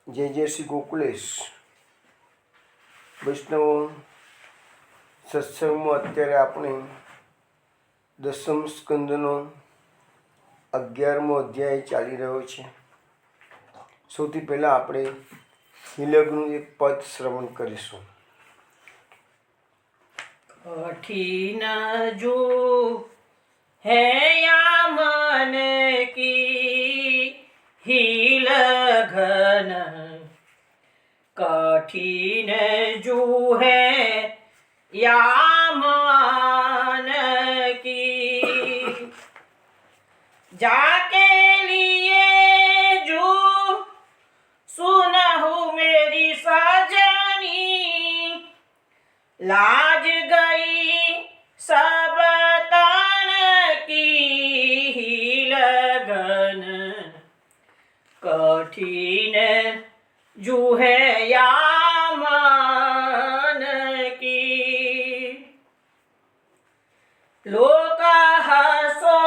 જય જય શ્રી ગોકુલેશ વૈષ્ણવો, સત્સંગમાં અત્યારે આપણે 10મ સ્કંદનો 11મો અધ્યાય ચાલી રહ્યો છે. સૌથી પહેલાં આપણે હિલગનું એક પદ શ્રવણ કરીશું. कठिन जो है या मन की ही लगन, कठिन जो है या मन की जाके लिए जो सुनहु मेरी सजनी, लाज गई सब तन की लगन, कठिन जो है या मन की. लोक हसो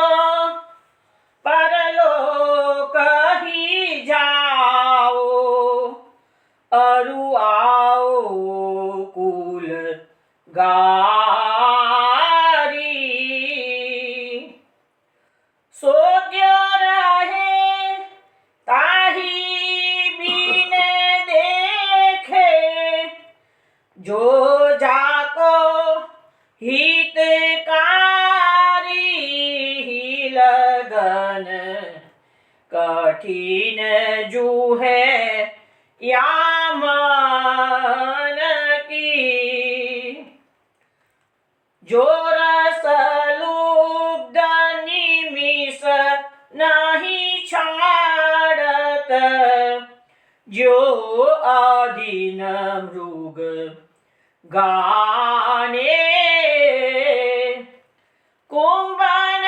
परलोक ही जाओ, अरु आओ कुल गारी. सो क्यों रहे ताही बीन देखे, जो जाको हितकारी लगन, कठिन जो है या मन की. जो रस लुब्ध निमिष नहीं छाड़त, जो अधीन मृग गाने, कुंभन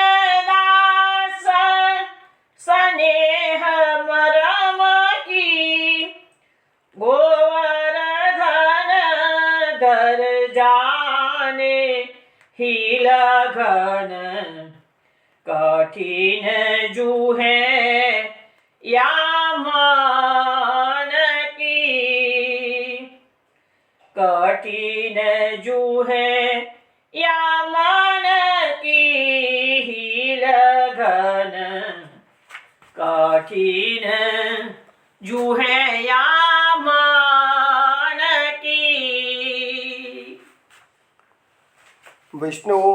दास स्नेह मरम की, गोवर्धन धर जाने ही लगन, कठिन जो है या मन की. कठिन जो है या मन की ही लगन, कठिन जो है या मन की. વૈષ્ણવો,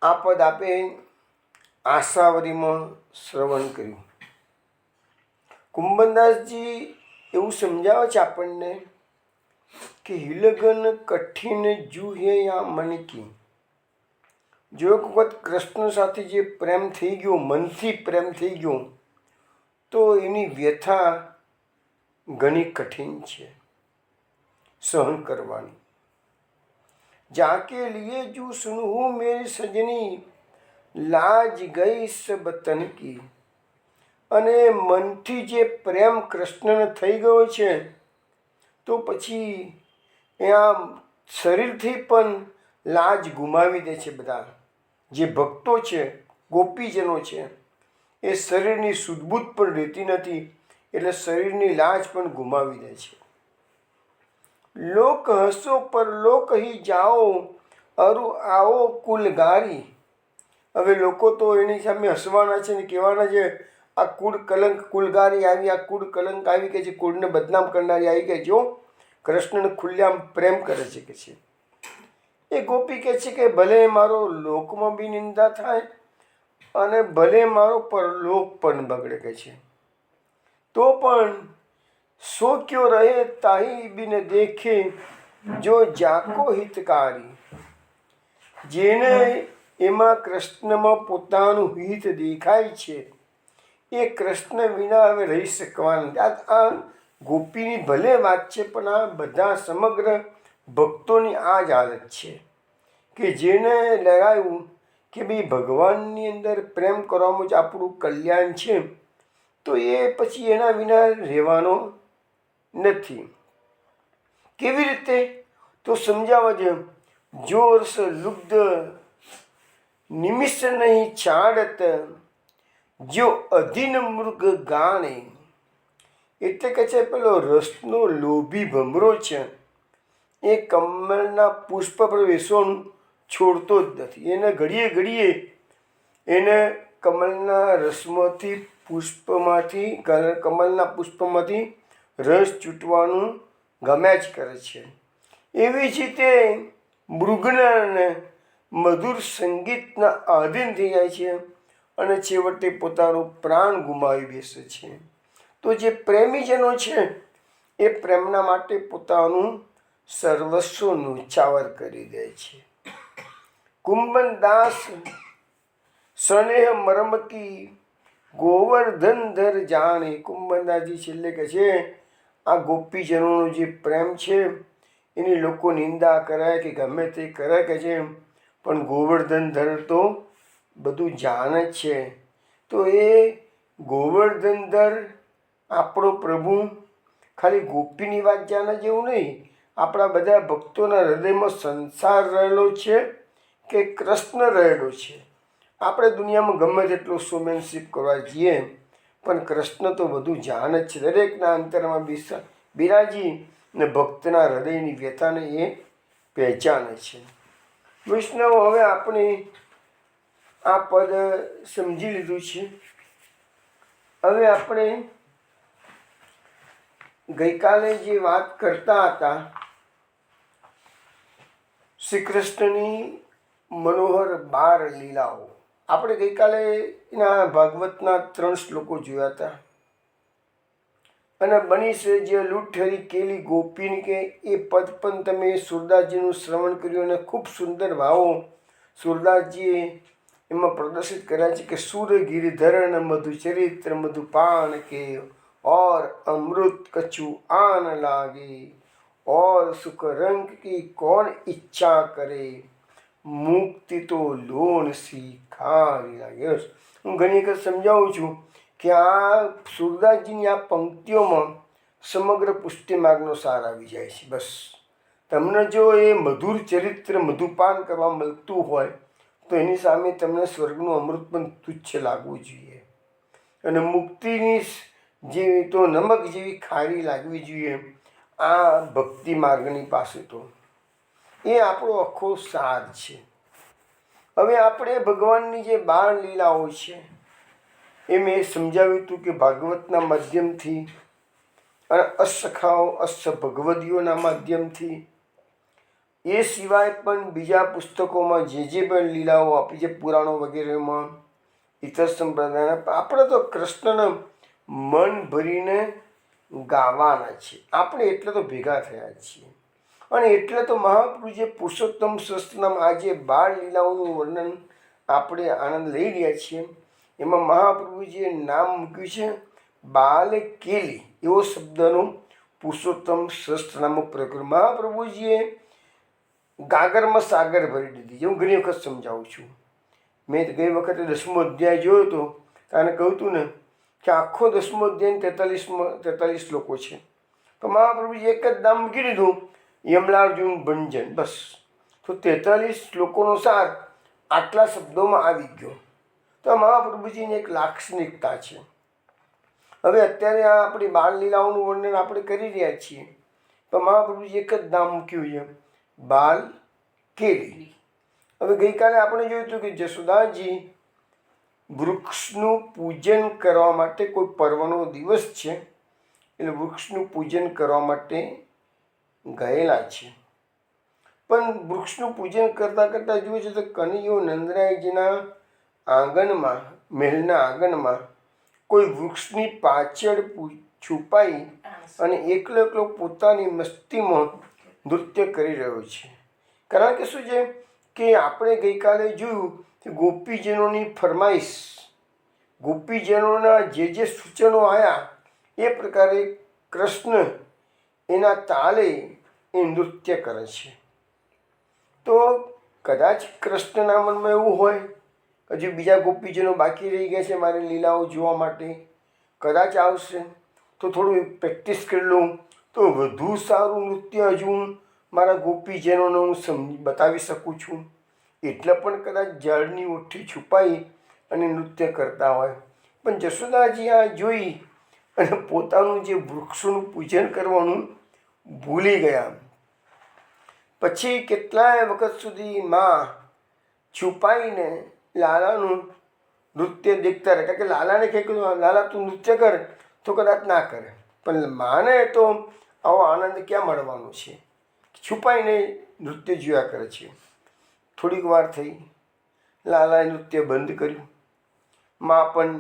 આ પદ આપે આશાવરીમાં શ્રવણ કર્યું. કુંભનદાસજી એવું સમજાવે છે આપણને કે હિલગન કઠિન જુહે યા મન કી. જો એક વખત કૃષ્ણ સાથે જે પ્રેમ થઈ ગયો, મનથી પ્રેમ થઈ ગયો, તો એની વ્યથા ઘણી કઠિન છે સહન કરવાની. जाके लिए जो सुनहु मेरी सजनी, लाज गई सब तन की. અને મનથી જે પ્રેમ કૃષ્ણને થઈ ગયો છે, તો પછી એ આમ શરીરથી પણ લાજ ગુમાવી દે છે. બધા જે ભક્તો છે, ગોપીજનો છે, એ શરીરની સુદબુદ પણ રહેતી નથી, એટલે શરીરની લાજ પણ ગુમાવી દે છે. લોક હસો પર લોક હી જાઓ, અરુ આવો કુલગારી. હવે લોકો તો એની સામે હસવાના છે ને કહેવાના છે, આ કુળ કલંક કુલગારી આવી, આ કુળ કલંક આવી કે છે, કુળને બદનામ કરનારી આવી કે જો કૃષ્ણને ખુલ્લામ પ્રેમ કરે છે કે છે. એ ગોપી કહે છે કે ભલે મારો લોકમાં બી નિંદા થાય અને ભલે મારો પરલોક પણ બગડે કે છે, તો પણ સો ક્યો રહે તાહી બિન દેખે, જો જાકો હિતકારી. જેને એમાં કૃષ્ણમાં પોતાનું હિત દેખાય છે, એ કૃષ્ણ વિના હવે રહી શકવાનું. આ ગોપીની ભલે વાત છે, પણ આ બધા સમગ્ર ભક્તોની આ જ હાલત છે કે જેને લગાવ્યું કે ભાઈ ભગવાનની અંદર પ્રેમ કરવામાં જ આપણું કલ્યાણ છે, તો એ પછી એના વિના રહેવાનો નથી. કેવી રીતે? તો સમજાવવા દે. જો રસ લુબ્ધ નિમિષ નહીં છાડત, જો અધીન મૃગ ગાણે. એટલે કે છે પેલો રસનો લોભી ભમરો છે એ કમળના પુષ્પ પર બેસવાનું છોડતો જ નથી. એને ઘડીએ ઘડીએ એને કમળના રસમાંથી કમળના પુષ્પમાંથી રસ ચૂંટવાનું ગમ્યા જ કરે છે. એવી જ રીતે મૃગને મધુર સંગીતના આધીન થઈ જાય છે અને છેવટે પોતાનું પ્રાણ ગુમાવી બેસે છે. તો જે પ્રેમીજનો છે એ પ્રેમના માટે પોતાનું સર્વસ્વ ન્યોછાવર કરી દે છે. કુંભનદાસ સ્નેહ મરમ કી ગોવર્ધન ધર જાણે. કુંભનદાસજી છેલ્લે કહે છે આ ગોપીજનોનો જે પ્રેમ છે એની લોકો નિંદા કરે કે ગમે તે કરે કે છે, પણ ગોવર્ધન ધર તો બધું જાણે જ છે. તો એ ગોવર્ધન ધર આપણો પ્રભુ ખાલી ગોપીની વાત જાણે જેવું નહીં, આપણા બધા ભક્તોના હૃદયમાં સંસાર રહેલો છે કે કૃષ્ણ રહેલો છે. આપણે દુનિયામાં ગમે તેટલો શોમેનશીપ કરવા જઈએ પણ કૃષ્ણ તો બધું જાણે જ છે. દરેકના અંતરમાં બિરાજી ને ભક્તના હૃદયની વ્યથાને એ પહેચાને છે. વૈષ્ણવ, હવે આપણે આ પદ સમજી લીધું છે. હવે આપણે ગઈકાલે જે વાત કરતા હતા શ્રી કૃષ્ણની મનોહર 12 લીલાઓ, આપણે ગઈકાલે એના ભાગવતના 3 શ્લોકો જોયા હતા. અને બની છે જે લૂંઠરી કેલી ગોપીન કે એ પદ પણ તમે સુરદાસજીનું શ્રવણ કર્યું અને ખૂબ સુંદર ભાવો સુરદાસજીએ એમાં પ્રદર્શિત કર્યા છે કે સુર ગિરિધરણ મધુચરિત્ર મધુપાન કે और अमृत कछु आन लागे और सुख रंग की कौन इच्छा करे मुक्ति तो लोन सी खारी लागे. હું ઘણી વખત સમજાવું છું કે આ સુરદાસજીની આ પંક્તિઓમાં સમગ્ર પુષ્ટિ માર્ગનો સાર આવી જાય છે. બસ તમને જો એ મધુર ચરિત્ર મધુપાન કરવા મળતું હોય તો એની સામે તમને સ્વર્ગનું અમૃત પણ તુચ્છ લાગવું જોઈએ અને મુક્તિની જેવી તો નમક જેવી ખારી લાગવી જોઈએ આ ભક્તિ માર્ગની પાસે. તો એ આપણો આખો સાર છે. હવે આપણે ભગવાનની જે 12 લીલાઓ છે એ મેં સમજાવ્યું હતું કે ભાગવતના માધ્યમથી અને અસખાઓ ભગવદીઓના માધ્યમથી, એ સિવાય પણ બીજા પુસ્તકોમાં જે પણ લીલાઓ આપી છે પુરાણો વગેરેમાં ઇતર સંપ્રદાયના, આપણે તો કૃષ્ણને મન ભરીને ગાવાના છે. આપણે એટલે તો ભેગા થયા છીએ અને એટલે તો મહાપ્રભુજીએ પુરુષોત્તમ સહસ્ત્રનામ આજે 12 લીલાઓનું વર્ણન આપણે આનંદ લઈ રહ્યા છીએ. એમાં મહાપ્રભુજીએ નામ મૂક્યું છે બાલકેલી, એવો શબ્દનું પુરુષોત્તમ સહસ્ત્રનામમાં પ્રયોગ કર્યો. મહાપ્રભુજીએ ગાગરમાં સાગર ભરી દીધી, જે હું ઘણી વખત સમજાવું છું. મેં ગઈ વખતે 10મો અધ્યાય જોયો હતો ત્યારે કહ્યું હતું ને કે આખો 10મો અધ્યાય 43 શ્લોકો છે, તો મહાપ્રભુજી એક જ નામ મૂકી દીધું યમલાર્જુન ભંજન, બસ. તો 43 શ્લોકોનો સાર આટલા શબ્દોમાં આવી ગયો. તો મહાપ્રભુજીની એક લાક્ષણિકતા છે. હવે અત્યારે આ આપણી 12 લીલાઓનું વર્ણન આપણે કરી રહ્યા છીએ, તો મહાપ્રભુજી એક જ નામ મૂક્યું છે બાલકેલી. હવે ગઈકાલે આપણે જોયું હતું કે જશોદાજી વૃક્ષનું પૂજન કરવા માટે કોઈ પર્વનો દિવસ છે એટલે વૃક્ષનું પૂજન કરવા માટે ગયેલા છે. પણ વૃક્ષનું પૂજન કરતાં કરતાં જુએ છે તો કનૈયો નંદરાયજીના આંગણમાં, મહેલના આંગણમાં કોઈ વૃક્ષની પાછળ છુપાઈ અને એકલો પોતાની મસ્તીમાં નૃત્ય કરી રહ્યો છે. કારણ કે શું છે કે આપણે ગઈકાલે જોયું કે ગોપીજનોની ફરમાઈશ, ગોપીજનોના જે સૂચનો આવ્યા એ પ્રકારે કૃષ્ણ એના તાલે એ નૃત્ય કરે છે. તો કદાચ કૃષ્ણના મનમાં એવું હોય હજુ બીજા ગોપીજનો બાકી રહી ગયા છે મારી લીલાઓ જોવા માટે, કદાચ આવશે તો થોડું પ્રેક્ટિસ કરી લઉં તો વધુ સારું નૃત્ય હજુ હું મારા ગોપીજનોને હું બતાવી શકું છું. એટલે પણ કદાચ ઝાડની ઓઠી છુપાઈ અને નૃત્ય કરતા હોય. પણ જશોદાજી આ જોઈ અને પોતાનું જે વૃક્ષોનું પૂજન કરવાનું ભૂલી ગયા. પછી કેટલાય વખત સુધી માં છુપાઈને લાલાનું નૃત્ય દેખતા રહે. કારણ કે લાલાને કીધું લાલા તું નૃત્ય કર, તો કદાચ ના કરે. પણ માને તો આવો આનંદ ક્યાં મળવાનો છે, છુપાઈને નૃત્ય જોયા કરે છે. થોડીક વાર થઈ, લાલાએ નૃત્ય બંધ કર્યું. માં પણ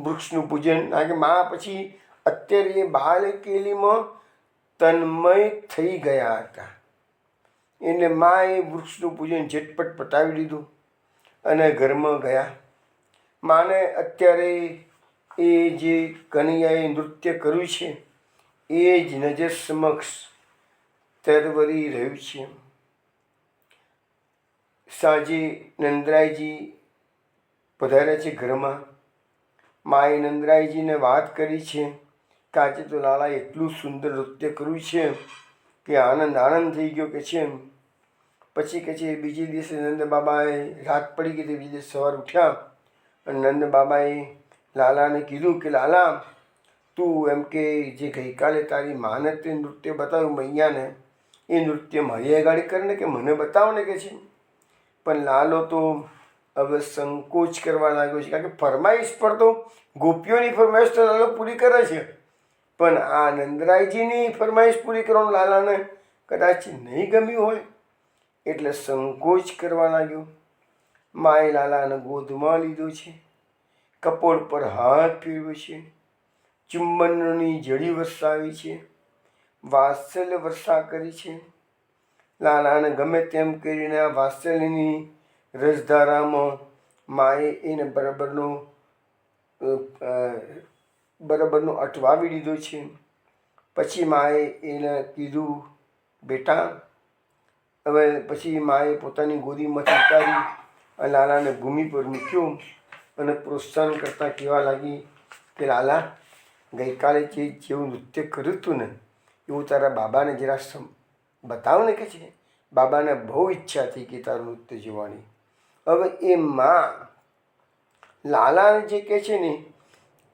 વૃક્ષનું પૂજન, કારણ કે માં પછી અત્યારે એ બાલકેલીમાં તન્મય થઈ ગયા હતા. એટલે માએ વૃક્ષનું પૂજન ઝટપટ પતાવી દીધું અને ઘરમાં ગયા. માને અત્યારે એ જે કનૈયાએ નૃત્ય કર્યું છે એ જ નજર સમક્ષ તરવરી રહ્યું છે. સાંજે નંદરાયજી પધાર્યા છે ઘરમાં. માએ નંદરાયજીને વાત કરી છે કે આજે તો લાલાએ એટલું સુંદર નૃત્ય કર્યું છે કે આનંદ થઈ ગયો કે છે. પછી કે છે બીજે દિવસે નંદ બાબાએ રાત પડી ગઈ, બીજે દિવસે સવાર ઉઠ્યા અને નંદ બાબાએ લાલાને કીધું કે લાલા તું એમ કે જે ગઈકાલે તારી માને તે નૃત્ય બતાવ્યું મૈયાને, એ નૃત્ય મારી આગળ કરીને કે મને બતાવો ને કે છે. પણ લાલો તો હવે સંકોચ કરવા લાગ્યો છે, કારણ કે ફરમાઈશ પર તો ગોપીઓની ફરમાઈશ તો લાલો પૂરી કરે છે, પણ આ નંદરાયજીની ફરમાઈશ પૂરી કરવાનું લાલાને કદાચ નહીં ગમ્યું હોય એટલે સંકોચ કરવા લાગ્યો. માએ લાલાને ગોદમાં લીધો છે, કપોળ પર હાથ ફેરવ્યો છે, ચુંબનની જડી વરસાવી છે, વાત્સલ્ય વર્ષા કરી છે. લાલાને ગમે તેમ કરીને આ વાત્સલ્યની રસધારામાં માએ એને બરાબરનો અટવાવી દીધો છે. પછી માએ એને કીધું બેટા, હવે પછી માએ પોતાની ગોદીમાંથી ઉતારી અને લાલાને ભૂમિ પર મૂક્યો અને પ્રોત્સાહન કરતાં કહેવા લાગી કે લાલા ગઈકાલે જેવું નૃત્ય કર્યું હતું ને એવું તારા બાબાને જરા બતાવ ને કે છે. બાબાને બહુ ઈચ્છા થઈ કે તારું નૃત્ય જોવાની. હવે એ માં લાલાને જે કહે છે ને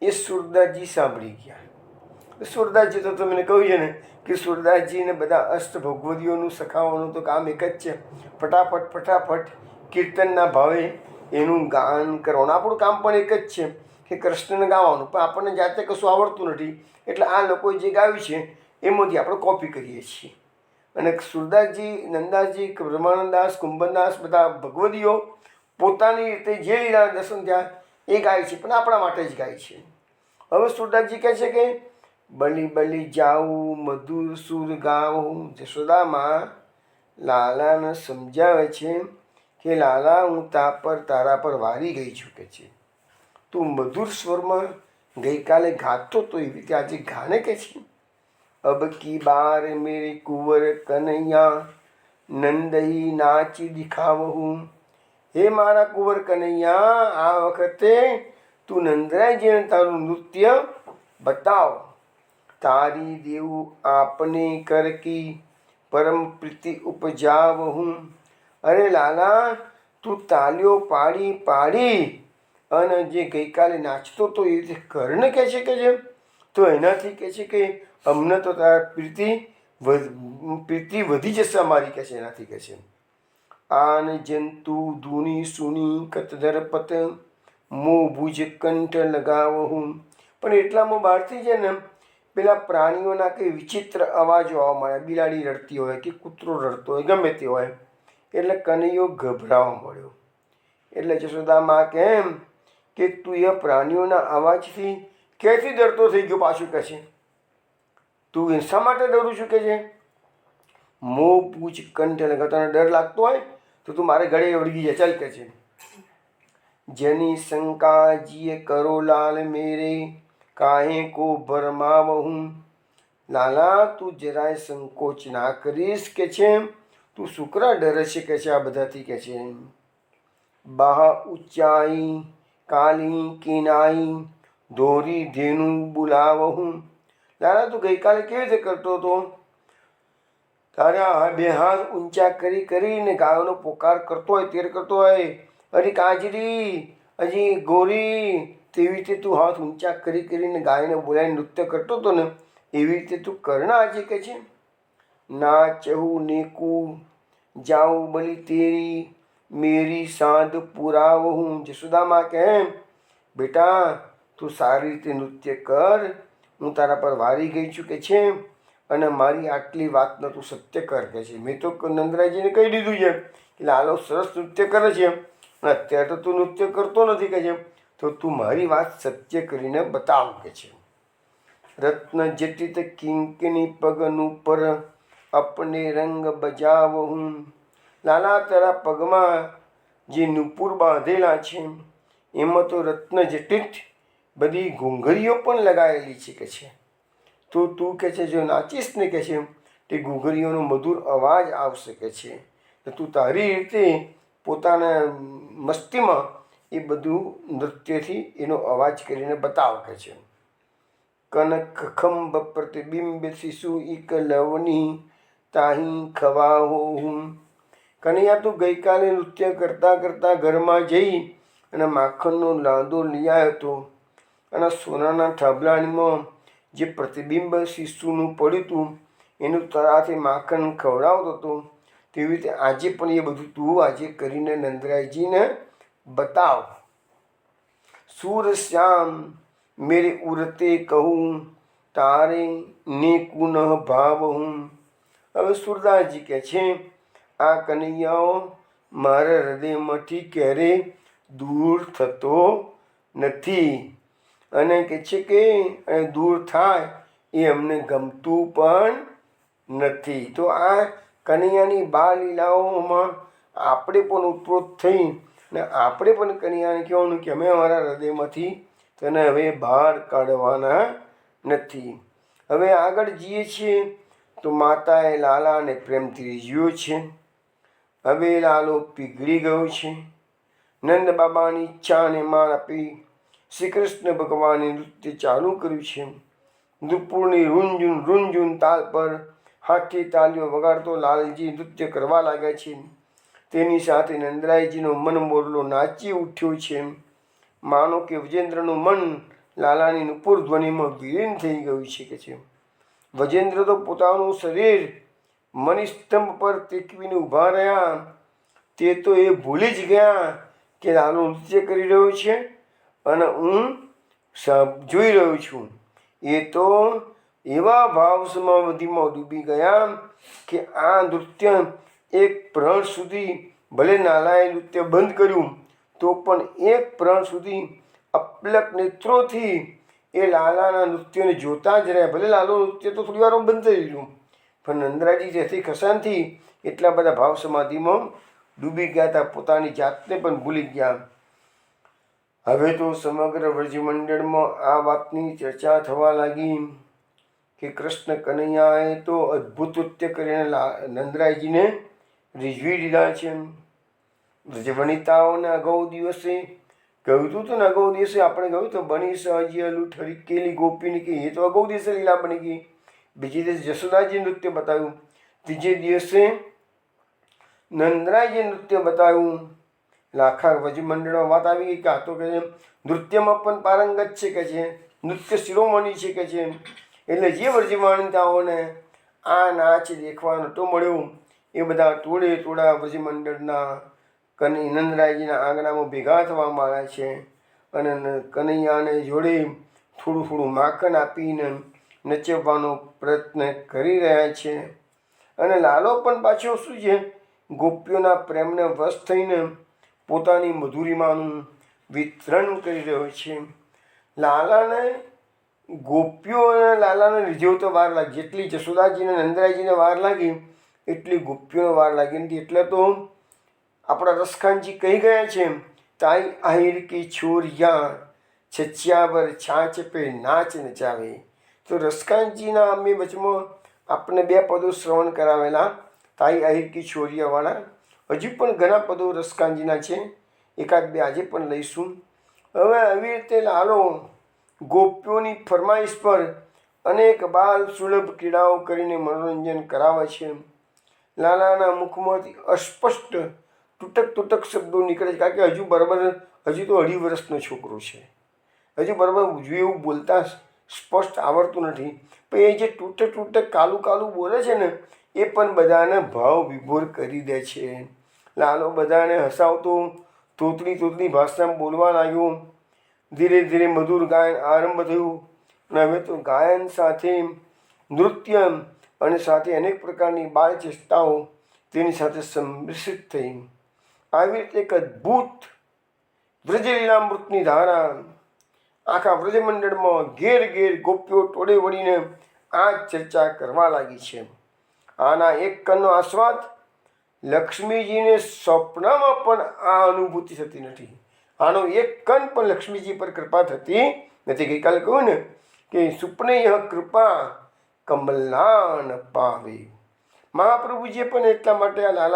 એ સુરદાસજી સાંભળી ગયા. સુરદાસજી તો તમને કહ્યું છે ને કે સુરદાસજીને બધા અષ્ટ ભગવદીઓનું સખાવાનું તો કામ એક જ છે, ફટાફટ કીર્તનના ભાવે એનું ગાન કરવાનું. આપણું કામ પણ એક જ છે કે કૃષ્ણને ગાવાનું, પણ આપણને જાતે કશું આવડતું નથી. એટલે આ લોકોએ જે ગાયું છે એમાંથી આપણે કોપી કરીએ છીએ. અને સુરદાસજી, નંદાસજી, બ્રહ્માનંદાસ, કુંભનદાસ બધા ભગવદીઓ પોતાની રીતે જે લીલા દર્શન થયા એ ગાય છે, પણ આપણા માટે જ ગાય છે. હવે સુરદાસજી કહે છે કે બલી બલી જાઉં મધુર સુર ગાઉં. જશોદામાં લાલાને સમજાવે છે કે લાલા હું તારા પર વારી ગઈ છું કે છે. તું મધુર સ્વરમાં ગઈકાલે ગાતો તો એવી રીતે આજે ગાને કે છે. અબ કી બાર મેરે કુંવર કનૈયા નંદહી નાચી દિખાવહું. હે મારા કુંવર કનૈયા, આ વખતે તું નંદરાયજીને તારું નૃત્ય બતાવ. તારી દેવું આપને કર કી પરમ પ્રીતિ ઉપજાવહું. અરે લાલા તું તાલીઓ પાડી અને જે ગઈકાલે નાચતો તો એ રીતે કરને કહે છે કે જેમ, તો એનાથી કહે છે કે અમને તો તારા પ્રીતિ વધી જશે અમારી કહે છે. એનાથી કહે છે આન જંતુ ધૂની સુની કતધર પત મો ભુજ કંઠ લગાવહું. પણ એટલામાં બહારથી છે ને પેલા પ્રાણીઓના કંઈ વિચિત્ર અવાજો આવવા મળ્યા. બિલાડી રડતી હોય કે કૂતરો રડતો હોય, ગમે તે હોય. એટલે કનૈયો ગભરાવા મળ્યો. એટલે જશોદામાં કેમ કે તું એ પ્રાણીઓના અવાજથી ક્યાંથી ડરતો થઈ ગયો પાછું કહે છે. તું શા માટે ડરું છું કે છે. મો પૂછ કંઠ લગા, તને ડર લાગતો હોય તો તું મારે ગળે વળગી જાય ચાલ કે છે. જેની શંકા જીએ કરો લાલ મેરે કાહે કો ભરમાવહું. લાલા તું જરાય સંકોચ ના કરીશ કે છે. તું શુક્રા ડરે છે કે છે આ બધાથી કે છે. બાહ ઊંચાઈ કાલી કિનાઈ દોરી ધેનું બોલાવહું. લાલા તું ગઈકાલે કેવી રીતે કરતો હતો, તારા બે હાથ ઊંચા કરીને ગાયોનો પોકાર કરતો હોય, તેર કરતો હોય, અરે કાજરી, હજી ગોરી, તેવી રીતે તું હાથ ઊંચા કરી કરીને ગાયને બોલાવીને નૃત્ય કરતો હતો ને, એવી રીતે તું કરના આજે કે છે. નાચહું નેકું જાઉં બલી તેરી મેરી સાંદ પુરાવહું. જશોદામાં કે બેટા તું સારી રીતે નૃત્ય કર, હું તારા પર વારી ગઈ છું કે છે, અને મારી આટલી વાતનો તું સત્ય કર કે છે. મેં તો નંદરાયજીને કહી દીધું છે કે લાલો સરસ નૃત્ય કરે છે, અને અત્યારે તો તું નૃત્ય કરતો નથી કે છે, તો તું મારી વાત સત્ય કરીને બતાવ કે છે. રત્ન જટિત કિંકની પગનું પર અપને રંગ બજાવહું. લાલા તારા પગમાં જે નુપુર બાંધેલા છે એમાં તો રત્ન જટિત બધી ઘૂંઘરીઓ પણ લગાવેલી છે કે છે. તો તું કે છે જો નાચીશ ને કે છે તે ઘૂંઘરીઓનો મધુર અવાજ આવશે કે છે. તો તું તારી રીતે પોતાના મસ્તીમાં એ બધું નૃત્યથી એનો અવાજ કરીને બતાવ કે છે. કનક ખંભ પ્રતિબિંબ શિશુ ઇક લવની તાહી ખવાહો હું. કનૈયા તું ગઈકાલે નૃત્ય કરતાં કરતાં ઘરમાં જઈ અને માખણનો લાંદો લઈ આવ્યો હતો, અને સોનાના થાંભલામાં જે પ્રતિબિંબ શિશુનું પડ્યું હતું એનું તરાથી માખણ ખવડાવતો હતો. તેવી રીતે આજે પણ એ બધું તું આજે કરીને નંદરાયજીને બતાવ. સૂર શ્યામ મેરે ઉરતે કહું તારે ને કુનઃ ભાવ હું. હવે સુરદાસજી કહે છે આ કનૈયાઓ મારા હૃદયમાંથી ક્યારેય દૂર થતો નથી, અને કહે છે કે દૂર થાય એ અમને ગમતું પણ નથી. તો આ કનૈયાની બાળલીલાઓમાં આપણે પણ ઉત્પ્રોત થઈ ને આપણે પણ કનૈયાને કહેવાનું કે અમે અમારા હૃદયમાંથી તને હવે બહાર કાઢવાના નથી. હવે આગળ જઈએ છીએ તો માતાએ લાલાને પ્રેમથી રીઝ્યો છે. હવે લાલો પીગળી ગયો છે. નંદ બાબાની ઈચ્છાને માન આપી શ્રી કૃષ્ણ ભગવાને નૃત્ય ચાલુ કર્યું છે. દુપુરની રૂંઝૂન રૂંઝૂન તાલ પર હાથથી તાલીઓ વગાડતો લાલજી નૃત્ય કરવા લાગ્યા છે. તેની સાથે નંદરાયજીનો મન મોરલો નાચી ઉઠ્યો છે. માનો કે વજેન્દ્રનું મન લાલાની નુપુર ધ્વનિમાં વિલીન થઈ ગયું છે કે છે. વજેન્દ્ર તો પોતાનું શરીર મણિસ્તંભ પર ટેકવીને ઊભા રહ્યા. તે તો એ ભૂલી જ ગયા કે લાલો નૃત્ય કરી રહ્યો છે અને હું જોઈ રહ્યો છું. એ તો એવા ભાવ સમાધિમાં ડૂબી ગયા કે આ નૃત્ય એક પ્રહર સુધી, ભલે નાલાએ નૃત્ય બંધ કર્યું તો પણ એક પ્રહર સુધી અપલક નેત્રોથી એ લાલાના નૃત્યને જોતા જ રહ્યા. ભલે લાલો નૃત્ય તો થોડી વારમાં બંધ થઈ ગયું, પણ નંદરાયજી જેથી ખસાનથી એટલા બધા ભાવ સમાધિમાં ડૂબી ગયા હતા, પોતાની જાતને પણ ભૂલી ગયા. હવે તો સમગ્ર વ્રજમંડળમાં આ વાતની ચર્ચા થવા લાગી કે કૃષ્ણ કનૈયાએ તો અદ્ભુત નૃત્ય કરીને નંદરાયજીને રીઝવી દીધા છે. વ્રજવનિતાઓને અગાઉ દિવસે કહ્યું હતું તો ને, અગાઉ દિવસે આપણે કહ્યું તો બની સહજી અલુઠ હરિકેલી ગોપીની કે એ તો અગાઉ દિવસે લીલા બની ગઈ. બીજે દિવસે જશોદાજી નૃત્ય બતાવ્યું. ત્રીજે દિવસે નંદરાયજી નૃત્ય બતાવ્યું. આખા વ્રજમંડળમાં વાત આવી ગઈ કે આ તો કે નૃત્યમાં પણ પારંગત છે કે છે, નૃત્ય શિરોમણી છે કે છે. એટલે જે વ્રજવનિતાઓને આ નાચ દેખવા નહોતો મળ્યો એ બધા ટોળે ટોળા વ્રજમંડળના નંદરાયજીના આંગણામાં ભેગા થવામાં આવ્યા છે, અને કનૈયાને જોડે થોડું થોડું માખણ આપીને નચવવાનો પ્રયત્ન કરી રહ્યા છે. અને લાલો પણ પાછો શું છે, ગોપીઓના પ્રેમને વશ થઈને પોતાની મધુરિમાનું વિતરણ કરી રહ્યો છે. લાલાને ગોપીઓ અને લાલાને રીઝ્યો તો વાર લાગી, જેટલી જશોદાજીને નંદરાયજીને વાર લાગી એટલી ગોપીઓને વાર લાગી નથી. એટલે તો આપણા રસખાનજી કહી ગયા છે તાઈ આહિર કી છોરિયા છચ્યાવર છાંચ પે નાચ નચાવે. તો રસખાનજીના અમે વચમાં આપણે બે પદો શ્રવણ કરાવેલા તાઈ આહિર કી છોરિયાવાળા. હજુ પણ ઘણા પદો રસખાનજીના છે, એકાદ બે આજે પણ લઈશું. હવે આવી રીતે લાલો ગોપીઓની ફરમાઈશ પર અનેક બાલ સુલભ ક્રીડાઓ કરીને મનોરંજન કરાવે છે. લાલાના મુખમાંથી અસ્પષ્ટ તૂટક તૂટક શબ્દો નીકળે છે, કારણ કે હજુ બરાબર હજુ તો 2.5 વર્ષનો છોકરો છે. હજુ બરાબર ઉજવી એવું બોલતા સ્પષ્ટ આવડતું નથી. પણ એ જે તૂટે તૂટે કાલું કાલું બોલે છે ને એ પણ બધાને ભાવ વિભોર કરી દે છે. લાલો બધાને હસાવતો તોતરી તોતરી ભાષામાં બોલવા લાગ્યો. ધીરે ધીરે મધુર ગાયન આરંભ થયું અને હવે તો ગાયન સાથે નૃત્ય અને સાથે અનેક પ્રકારની બાળ ચેષ્ટાઓ તેની સાથે સંમિશ્રિત થઈ. આવી રીતે એક અદ્ભુત વ્રજલીલામૃતની ધારા આખા વ્રજમંડળમાં ઘેર ઘેર ગોપીઓ ટોળે વળીને આ ચર્ચા કરવા લાગી છે. આના એક કણનો આસ્વાદ લક્ષ્મીજીને સ્વપ્નમાં પણ આ અનુભૂતિ થતી નથી. આનો એક કણ પણ લક્ષ્મીજી પર કૃપા થતી નથી. ગઈકાલે કહ્યું ને કે સુપનેય કૃપા કમલાન પાવે. મહાપ્રભુજીએ પણ એટલા માટે આ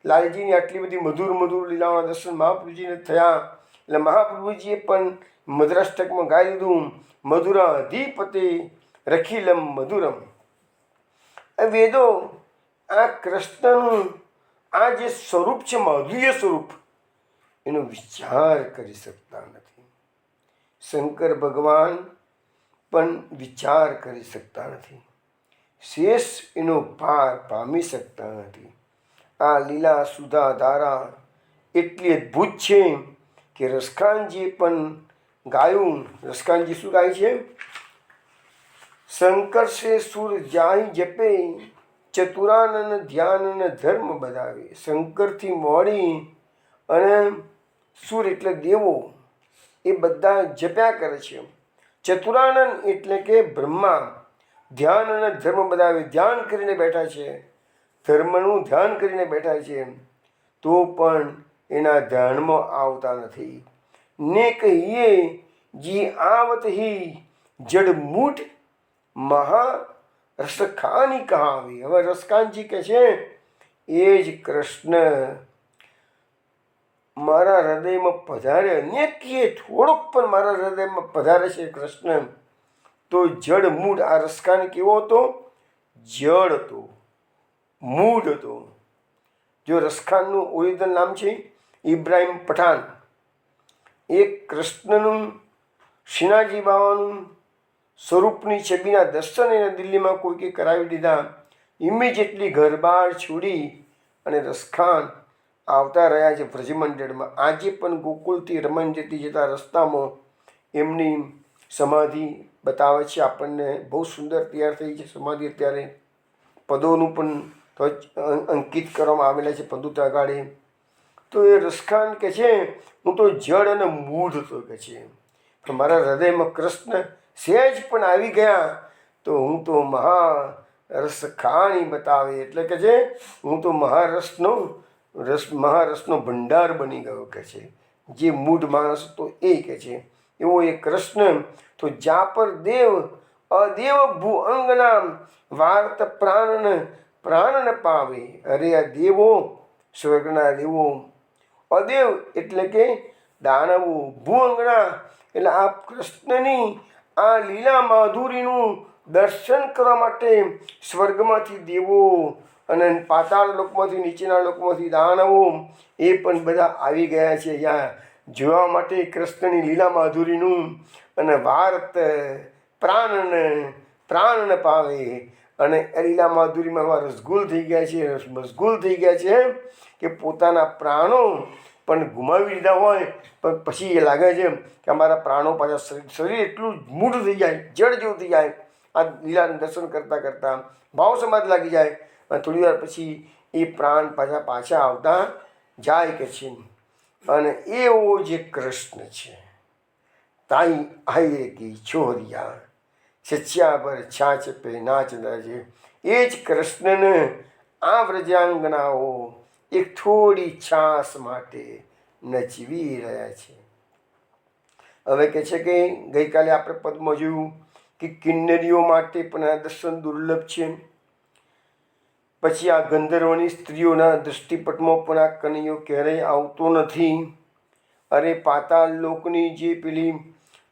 લાલજીની આટલી બધી મધુર મધુર લીલાઓના દર્શન મહાપ્રભુજીને થયા. એટલે મહાપ્રભુજીએ પણ મધુરાષ્ટકમાં ગાઈ દીધું, મધુરા અધિપતે રખિલમ મધુરમ. વેદો આ કૃષ્ણનું આ જે સ્વરૂપ છે, માધુર્ય સ્વરૂપ, એનો વિચાર કરી શકતા નથી. શંકર ભગવાન પણ વિચાર કરી શકતા નથી. શેષ એનો પાર પામી શકતા નથી. આ લીલા સુધા ધારા એટલી અદ્ભુત છે કે રસખાનજીએ પણ ગાયું. રસખાનજી શું ગાય છે? શંકર સે સુર જાહી જપે ચતુરાનન ધ્યાનન ધર્મ બધાવે. શંકરથી મોડી અને સુર એટલે દેવો એ બધા જપ્યા કરે છે. ચતુરાનન એટલે કે બ્રહ્મા ધ્યાન અને ધર્મ બધાવે, ધ્યાન કરીને બેઠા છે, ધર્મનું ધ્યાન કરીને બેઠા છે, તો પણ એના ધ્યાનમાં આવતા નથી. ને કહીએ જી આવત હી જડમૂઠ મહા રસખાની કહાવી. હવે રસખાનજી કહે છે એ જ કૃષ્ણ મારા હૃદયમાં પધારે. અન્ય કહીએ થોડોક પણ મારા હૃદયમાં પધારે છે કૃષ્ણ, તો જડ મૂળ. આ રસખાન કેવો હતો? જડ હતો, મૂળ હતો. જો રસખાનનું ઓરિજિનલ નામ છે ઇબ્રાહિમ પઠાણ. એ કૃષ્ણનું શ્રીનાથજી બાવાનું સ્વરૂપની છબીના દર્શન એને દિલ્હીમાં કોઈકે કરાવી દીધા. ઇમિડિયેટલી ઘર બહાર છોડી અને રસખાન આવતા રહ્યા છે વ્રજમંડળમાં. આજે પણ ગોકુળથી રમણ જતા રસ્તામાં એમની સમાધિ બતાવે છે આપણને. બહુ સુંદર તૈયાર થઈ છે સમાધિ. અત્યારે પદોનું પણ અંકિત કરવામાં આવેલા છે પદો ત્યાં આગળ. તો એ રસખાન કહે છે હું તો જડ અને મૂઢ તો કહે છે, પણ મારા હૃદયમાં કૃષ્ણ સહેજ પણ આવી ગયા તો હું તો મહારસખાની બતાવે. એટલે કે છે હું તો મહારસનો ભંડાર બની ગયો કહે છે. જે મૂઢ માણસ તો એ કહે છે એવો એ કૃષ્ણ. તો જા પર દેવ અદેવ ભૂ અંગનામ વાર્ત પ્રાણન પાવે. અરે આ દેવો, સ્વર્ગના દેવો, અદેવ એટલે કે દાનવો, ભૂઅંગણા એટલે આ કૃષ્ણની આ લીલા માધુરીનું દર્શન કરવા માટે સ્વર્ગમાંથી દેવો અને પાતાળ લોકમાંથી, નીચેના લોકમાંથી દાનવો એ પણ બધા આવી ગયા છે અહીંયા જોવા માટે કૃષ્ણની લીલા માધુરીનું. અને વાર્ત પ્રાણન પાવે. અને લીલા માધુરીમાં રસગુલ થઈ ગયા છે, મશગુલ થઈ ગયા છે કે પોતાના પ્રાણો પણ ગુમાવી દીધા હોય પણ પછી એ લાગે છે કે અમારા પ્રાણો પાછા શરીર એટલું મૂઢ થઈ જાય, જડ જેવું થઈ જાય આ લીલાનું દર્શન કરતાં કરતાં. ભાવ સમાધિ લાગી જાય અને થોડી વાર પછી એ પ્રાણ પાછા આવતા જાય કે છે. અને એવો જે કૃષ્ણ છે તાઈ આઈ કી છોરિયા સચ્યા પર છાછ પે નાચતા છે. એ જ કૃષ્ણને આ વ્રજાંગનાઓ એક થોડી છાસ માટે નચવી રહ્યા છે. હવે કહે છે કે ગઈકાલે આપણે પદમાં જોયું કે કિન્નરીઓ માટે પણ આ દર્શન દુર્લભ છે. પછી આ ગંધર્વની સ્ત્રીઓના દૃષ્ટિપટમાં પણ આ કનૈયો ક્યારેય આવતો નથી. અરે પાતાળ લોકની જે પેલી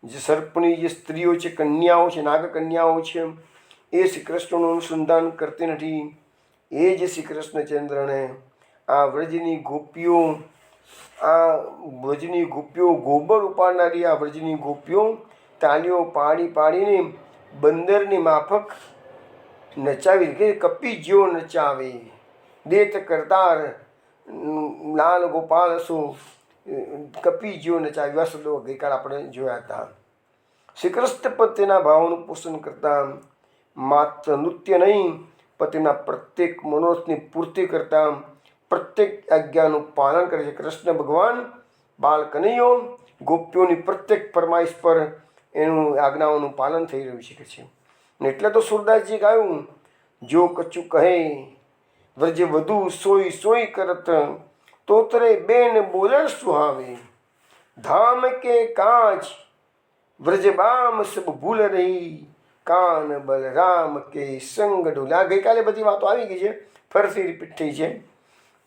જે સર્પની જે સ્ત્રીઓ છે, કન્યાઓ છે, નાગકન્યાઓ છે, એ શ્રી કૃષ્ણનું અનુસંધાન કરતી નથી. એ જ શ્રી કૃષ્ણચંદ્રને આ વ્રજની ગોપીઓ આ વ્રજની ગોપીઓ, ગોબર ઉપાડનારી આ વ્રજની ગોપીઓ તાલીઓ પાડી પાડીને બંદરની માફક નચાવી કે કપી જ્યો નચાવે, દેત કરતાર લાલ ગોપાલ શું કપી જ્યો નચાવે, એવા શબ્દો ગઈકાલ આપણે જોયા હતા. શ્રી કૃષ્ણ પતિના ભાવનું પોષણ કરતા, માત્ર નૃત્ય નહીં પણ તેના પ્રત્યેક મનોરથની પૂર્તિ કરતા, પ્રત્યેક આજ્ઞાનું પાલન કરે છે. કૃષ્ણ ભગવાન બાલ કનૈયો ગોપીઓની પ્રત્યેક ફરમાઈશ પર એનું આજ્ઞાઓનું પાલન થઈ રહ્યું છે. ને એટલે તો સુરદાસજી ગાયું, જો કચું કહે વ્રજે વધુ સોઈ સોઈ કરત, તોતરે બેન બોલે સુહાવે, ધામ કે કાંચ વ્રજ બામ સબ ભૂલ રહી, કાન બલરામ કે સંગ ડોલા. ગઈકાલે બધી વાતો આવી ગઈ છે, ફરીથી રિપીટ થઈ છે.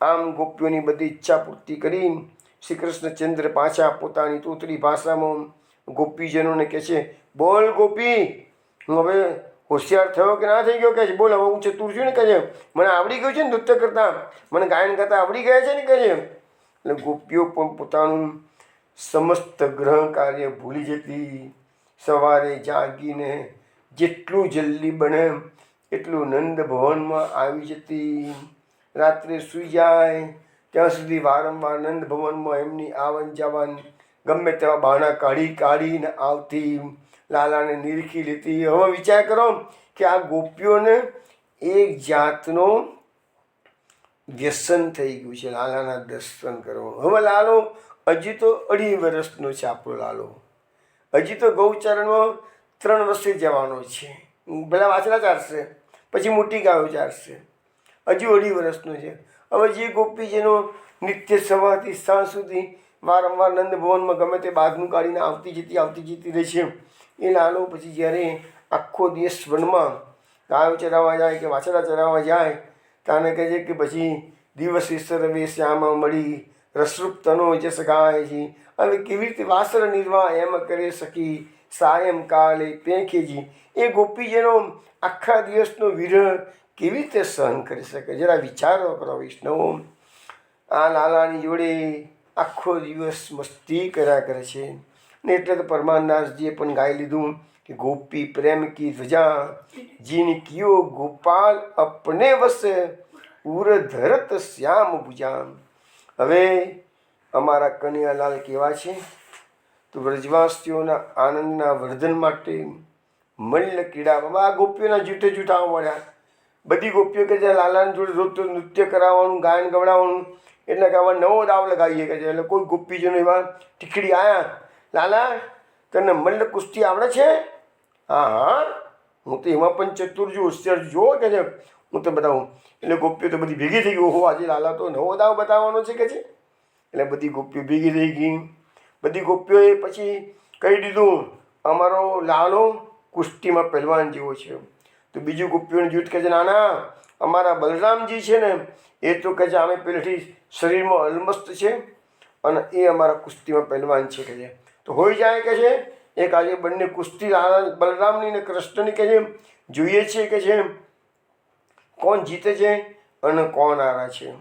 આમ ગોપીઓની બધી ઈચ્છા પૂર્તિ કરી શ્રી કૃષ્ણચંદ્ર પાછા પોતાની તોતરી ભાષામાં ગોપીજનોને કહે છે, બોલ ગોપી, હું હવે હોશિયાર થયો કે ના થઈ ગયો કે છે, બોલ હવે હું ચતુર છું ને કહે છે, મને આવડી ગયું છે ને નૃત્ય કરતાં, મને ગાયન કરતાં આવડી ગયા છે ને કહે છે. એટલે ગોપીઓ પણ પોતાનું સમસ્ત ગ્રહ કાર્ય ભૂલી જતી, સવારે જાગીને જેટલું જલ્દી બને એટલું નંદ ભવનમાં આવી જતી, રાત્રે સૂઈ જાય ત્યાં સુધી વારંવાર નંદ ભવનમાં એમની આવન જાવન ગમે તેવા બહાના કાઢીને આવતી, લાલાને નિરીખી લેતી. હવે વિચાર કરો કે આ ગોપીઓને એક જાતનો વ્યસન થઈ ગયું છે લાલાના દર્શન કરવાનું. હવે લાલો હજી તો 2.5 વર્ષનો છે આપણો લાલો, હજી તો ગૌચરણમાં 3 વર્ષે જવાનો છે. પેલા વાછડા ચારશે, પછી મોટી ગાયો ચારશે, હજુ 2.5 વર્ષનો છે. હવે જે ગોપી જેનો નિત્ય સવારથી સાંજ સુધી વારંવાર નંદ ભવનમાં ગમે તે બાગનું કાઢીને આવતી જતી રહે છે, એ લાલો પછી જ્યારે આખો દિવસ વનમાં ગાયો ચરાવવા જાય કે વાછડા ચરાવવા જાય, તાને કહે છે કે પછી દિવસે સર્વે શ્યામાં મળી રસરૂપ તનો જસ ગાય છે. હવે કેવી રીતે વાસર નિર્વાહ એમ કરે સકી, સાયમ કાલે પેંખેજી. એ ગોપી જેનો આખા દિવસનો વિરહ કેવી રીતે સહન કરી શકે? જરા વિચારો કરો વૈષ્ણવો. આ લાલાની જોડે આખો દિવસ મસ્તી કર્યા કરે છે ને એટલે તો પરમાનદાસજીએ પણ ગાઈ લીધું કે ગોપી પ્રેમ કી ધ્વજા જીન કિયો ગોપાલ અપને વસ, ઉર ધરત શ્યામ ભુજા. હવે અમારા કનૈયાલાલ કેવા છે તો વ્રજવાસીઓના આનંદના વર્ધન માટે મલ્લ કીડા. બાબા આ ગોપીઓના જૂઠે જૂઠા મળ્યા. બધી ગોપીઓ કે જે લાલાની જોડે રોજ નૃત્ય કરાવવાનું, ગાયન ગવડાવવાનું, એટલે કે આમાં નવો દાવ લગાવીએ કે છે. એટલે કોઈ ગોપીજનો એવા ટીકડી આવ્યા, લાલા તને મલ્લ કુસ્તી આવડે છે? હા હા, હું તો એમાં પણ ચતુર છું, હોશિયાર જો કે છે, હું તો બતાવું. એટલે ગોપીઓ તો બધી ભેગી થઈ ગઈ, ઓહો આજે લાલા તો નવો દાવ બતાવવાનો છે કે છે. એટલે બધી ગોપીઓ ભેગી થઈ ગઈ. બધી ગોપીઓએ પછી કહી દીધું અમારો લાલો કુસ્તીમાં પહેલવાન જેવો છે. તો બીજું ગોપીઓને જૂઠ કહે છે, નાના અમારા બલરામજી છે ને એ તો કહે છે અમે પહેલેથી શરીરમાં અલમસ્ત છે અને એ અમારા કુસ્તીમાં પહેલવાન છે કે છે. તો હોઈ જાય કે છે એક આજે બંને કુસ્તી બલરામની ને કૃષ્ણની કે છે જોઈએ છીએ કે છે કોણ જીતે છે અને કોણ હારે છે.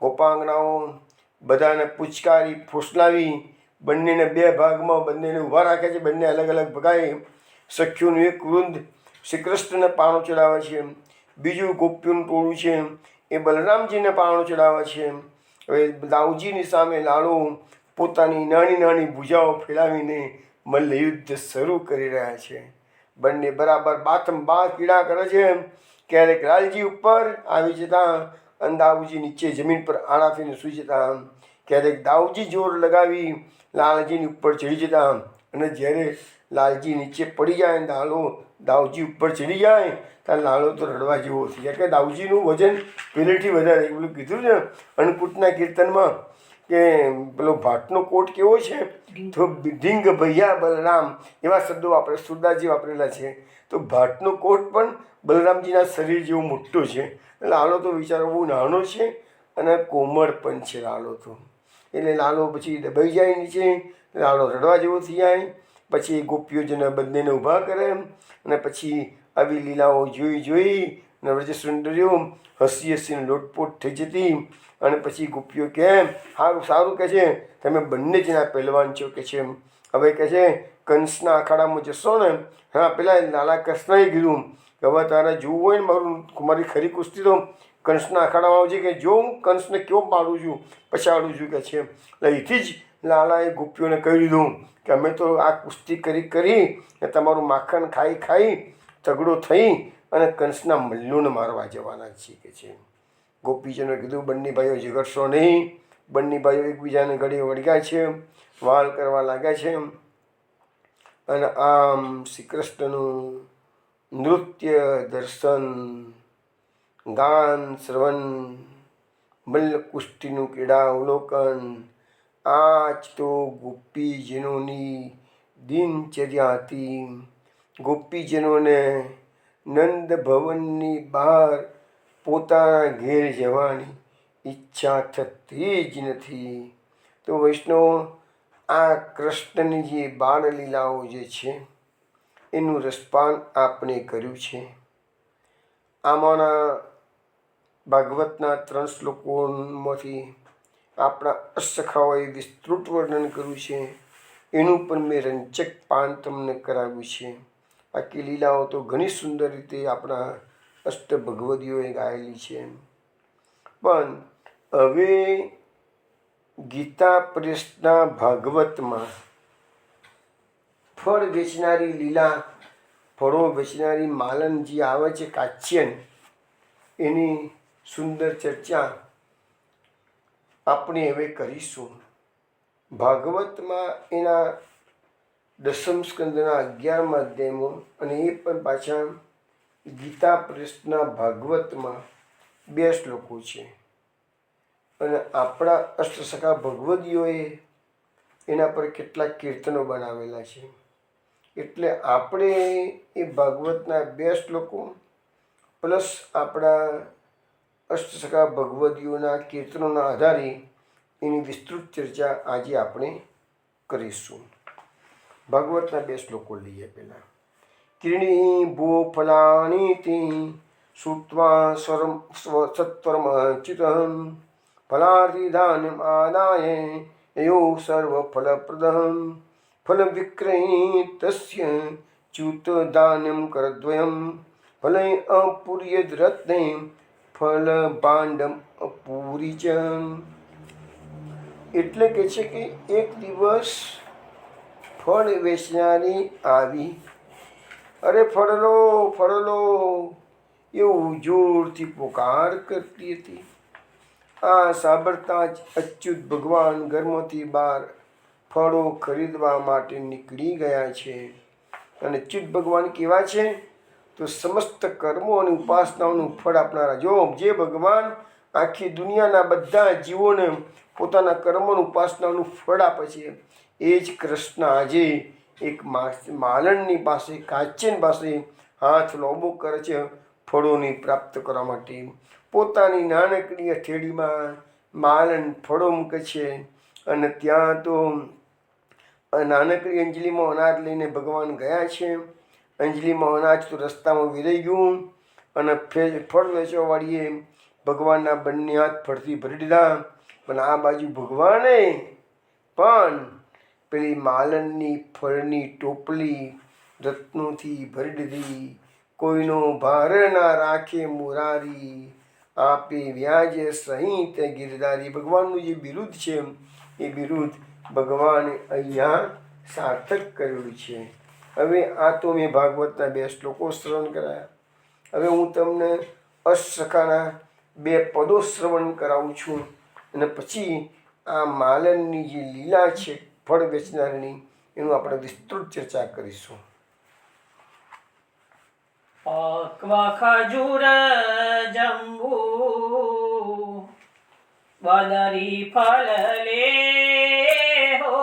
ગોપાંગનાઓ બધાને પૂચકારી ફોસલાવી બંનેને 2 ભાગમાં બંનેને ઊભા રાખે છે, બંને અલગ અલગ ભગાઈ. સખીઓનું એક વૃંદ શ્રી કૃષ્ણને પાણો ચડાવે છે, બીજું ગોપીઓનું ટોળું છે એ બલરામજીને પાણો ચડાવે છે. હવે દાઉજીની સામે લાલો પોતાની નાની નાની ભુજાઓ ફેલાવીને મલ્લયુદ્ધ શરૂ કરી રહ્યા છે. બંને બરાબર બાથમ બાથ પીડા કરે છે. ક્યારેક લાલજી ઉપર આવી જતા અને દાઉજી નીચે જમીન પર આડા થઈને સૂઈ જતા, ક્યારેક દાઉજી જોર લગાવી લાલજીની ઉપર ચડી જતા અને જ્યારે લાલજી નીચે પડી જાય લાલો દાઉજી ઉપર ચડી જાય ત્યારે લાલો તો રડવા જેવો થઈ જાય કે દાઉજીનું વજન પહેલેથી વધારે. પેલું કીધું છે અન્નકૂટના કીર્તનમાં કે પેલો ભાટનો કોટ કેવો છે તો ઢીંગ ભૈયા બલરામ, એવા શબ્દો વાપરે સુરદાસજી વાપરેલા છે. તો ભાટનો કોટ પણ બલરામજીના શરીર જેવો મોટો છે. લાલો તો વિચારો બહુ નાનો છે અને કોમળ પણ છે લાલો તો. એટલે લાલો પછી દબાઈ જાય નીચે, લાલો રડવા જેવો થઈ જાય. પછી ગોપીઓ જેને બંનેને ઊભા કરે અને પછી આવી લીલાઓ જોઈ અને વ્રજ સુંદરીઓ હસી હસીને લોટપોટ થઈ જતી. અને પછી ગોપીઓ કેમ સારું સારું કહે છે, તમે બંને જણા પહેલવાન છો કે છે. હવે કહે છે કંસના અખાડામાં જશો ને, હા પેલા લાલા કૃષ્ણએ કીધું કે હવે તારે જોવું હોય ને મારી ખરી કુસ્તી તો કંસના અખાડામાં આવજે, કે જો હું કંસને કેવો પાડું છું, પછાડું છું કે છે. એટલે અહીંથી જ લાલાએ ગોપીઓને કહી દીધું કે અમે તો આ કુસ્તી કરી ને તમારું માખણ ખાઈ ખાઈ તગડો થઈ અને કંસના મલ્લોને મારવા જવાના છીએ કે છે. ગોપીજનોએ કીધું બંને ભાઈઓ ઝઘડશો નહીં. બંને ભાઈઓ એકબીજાને ગળે વળગ્યા છે, વાલ કરવા લાગ્યા છે. અને આમ શ્રી કૃષ્ણનું નૃત્ય દર્શન, ગાન શ્રવણ, મલ્લકુસ્તીનું ક્રીડા અવલોકન, આ જ તો ગોપીજનોની દિનચર્યા હતી. ગોપીજનોને નંદ ભવનની બહાર પોતાના ઘેર જવાની ઈચ્છા થતી જ નથી. તો વૈષ્ણવ, આ કૃષ્ણની જે બાળલીલાઓ જે છે એનું રસપાન આપણે કર્યું છે. આમાંના ભાગવતના 3 શ્લોકોમાંથી આપણા અસખાઓએ વિસ્તૃત વર્ણન કર્યું છે. એનું પણ મેં રંચક પાન તમને કરાવ્યું છે. બાકી લીલાઓ તો ઘણી સુંદર રીતે આપણા અષ્ટભગવદીઓએ ગાયેલી છે. પણ હવે ગીતા પ્રેસના ભાગવતમાં ફળ વેચનારી લીલા, ફળો વેચનારી માલન જે આવે છે કાચ્યન, એની સુંદર ચર્ચા આપણે હવે કરીશું. ભાગવતમાં એના 10મ સ્કંદના 11મા અધ્યાયમાં, અને એ પણ પાછા ગીતા પ્રેસના ભાગવતમાં 2 શ્લોકો છે. અને આપણા અષ્ટસખા ભગવદીઓએ એના પર કેટલાક કીર્તનો બનાવેલા છે. એટલે આપણે એ ભાગવતના 2 શ્લોકો પ્લસ આપણા અષ્ટસખા ભગવદીઓના કીર્તનોના આધારે એની વિસ્તૃત ચર્ચા આજે આપણે કરીશું. ભાગવતના 2 શ્લોકો લઈએ. પહેલાં કિરણી ભૂ ફલાની તી શ્રુત્વા સત્વરમચ્યુતં ફલાર્તિદાનમ આદાય યો સર્વફલપ્રદં ફલવિક્રયી તસ્ય ચ્યુતદાનમ કરદ્વયમ ફલૈ અપૂર્યદ્રત્ને ફલભાંડમ અપૂરી ચ. એટલે કે છે કે એક દિવસ ફળ વેચનારી આવી, અરે ફળ લો એવું જોરથી પોકાર કરતી હતી. આ સાંભળતા જ અચ્યુત ભગવાન ઘરમાંથી બહાર ફળો ખરીદવા માટે નીકળી ગયા છે. અને અચ્યુત ભગવાન કેવા છે? તો સમસ્ત કર્મો અને ઉપાસનાઓનું ફળ આપનારા. જો જે ભગવાન આખી દુનિયાના બધા જીવોને પોતાના કર્મોનું ઉપાસનાનું ફળ આપે છે, એ જ કૃષ્ણ આજે એક માલણની પાસે, કાચ્યન પાસે હાથ લોબો કરે છે ફળોની પ્રાપ્ત કરવા માટે. પોતાની નાનકડી હથેળીમાં માલણ ફળો મૂકે છે અને ત્યાં તો નાનકડી અંજલિમાં અનાજ લઈને ભગવાન ગયા છે. અંજલિમાં અનાજ તો રસ્તામાં વિરાઈ ગયું અને ફળ વેચવાવાળીએ ભગવાનના બંને હાથ ફળથી ભરી દીધા. પણ આ બાજુ ભગવાને પણ પેલી માલણની ફળની ટોપલી રત્નોથી ભરી દીધી. કોઈનો ભાર ના રાખે મુરારી, આપે વ્યાજે સહિત ગિરધારી. ભગવાનનું જે બિરુદ છે એ બિરુદ ભગવાને અહીંયા સાર્થક કરેલું છે. હવે આ તો મેં ભાગવતના 2 શ્લોકો શ્રવણ કરાયા. હવે હું તમને અષ્ટસખાના 2 પદો શ્રવણ કરાવું છું. અને પછી આ માલનની જે લીલા છે ફળ વેચનારની, એનું આપણે વિસ્તૃત ચર્ચા કરીશું. પક્વ ખજૂર જંબુ બદરી ફલ લે હો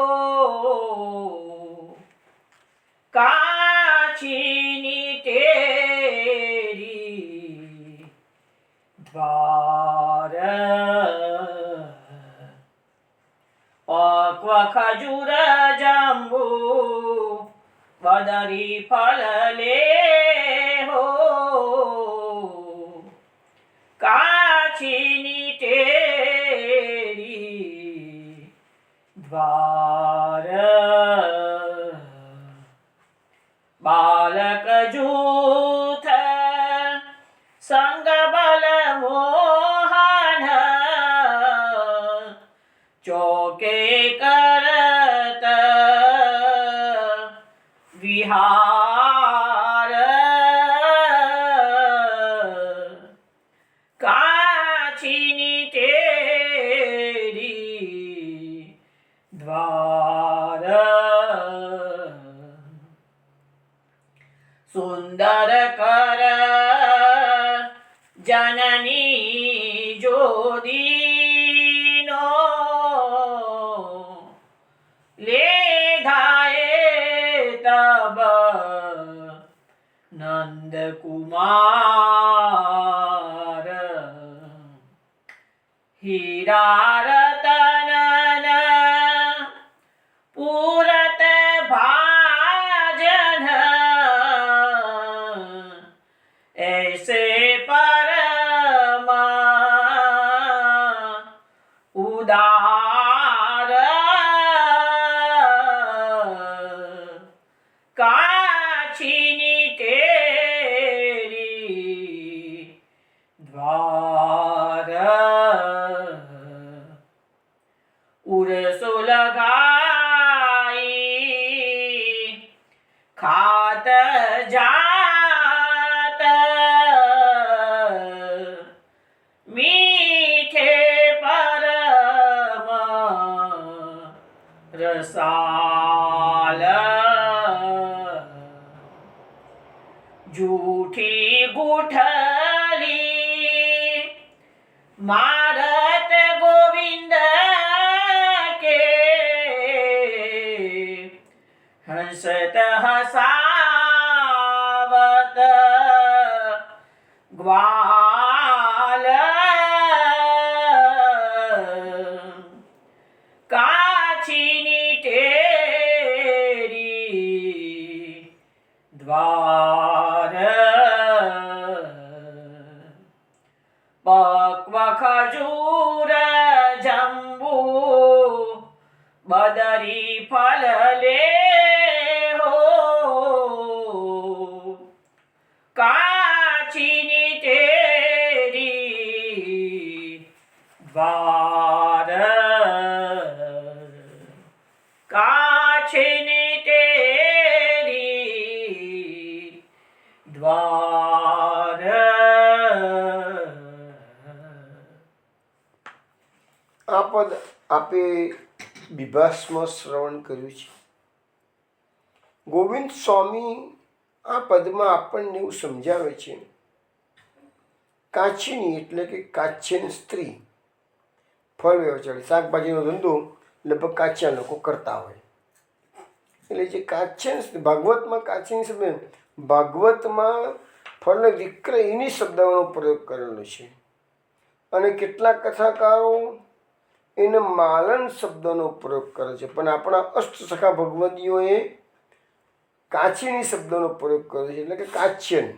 કાચીની તેરી દ્વાર. પક્વ ખજૂર જંબુ બદરી ફલ લે હો સંગ બલ મોહન ચોકે કરત વિહાર કાછીની તેરી દ્વાર સુંદર કર જનની જોદીનો લેધાએ તબ નંદકુમાર હીરા રતન પૂરત ભાજન ऐसे परम उदार काछीनी तेरी द्वार उरसो लगाई खात जात मीठे परम रसाल झूठी गुठली मारत गोविंद के हंसत हसावत ग्वाल काछीनी तेरी द्वार पक्व खजूर जंबू बदरी फल ले हो काछीनी तेरी द्वार काछीनी तेरी द्वार આ પદ આપે બિભાસમાં શ્રવણ કર્યું છે. ગોવિંદ સ્વામી આ પદમાં આપણને એવું સમજાવે છે, કાછીની એટલે કે કાચ્યન સ્ત્રી ફળ વેચાણી શાકભાજીનો ધંધો લગભગ કાચ્યા લોકો કરતા હોય. એટલે જે કાચ્યન ભાગવતમાં કાચ્યની શબ્દ ભાગવતમાં ફળ વિક્રય એની શબ્દનો પ્રયોગ કરેલો છે અને કેટલાક કથાકારો એને માલન શબ્દનો પ્રયોગ કરે છે, પણ આપણા અષ્ટસખા ભગવદીઓએ કાચીની શબ્દનો પ્રયોગ કર્યો છે, એટલે કે કાચ્યન.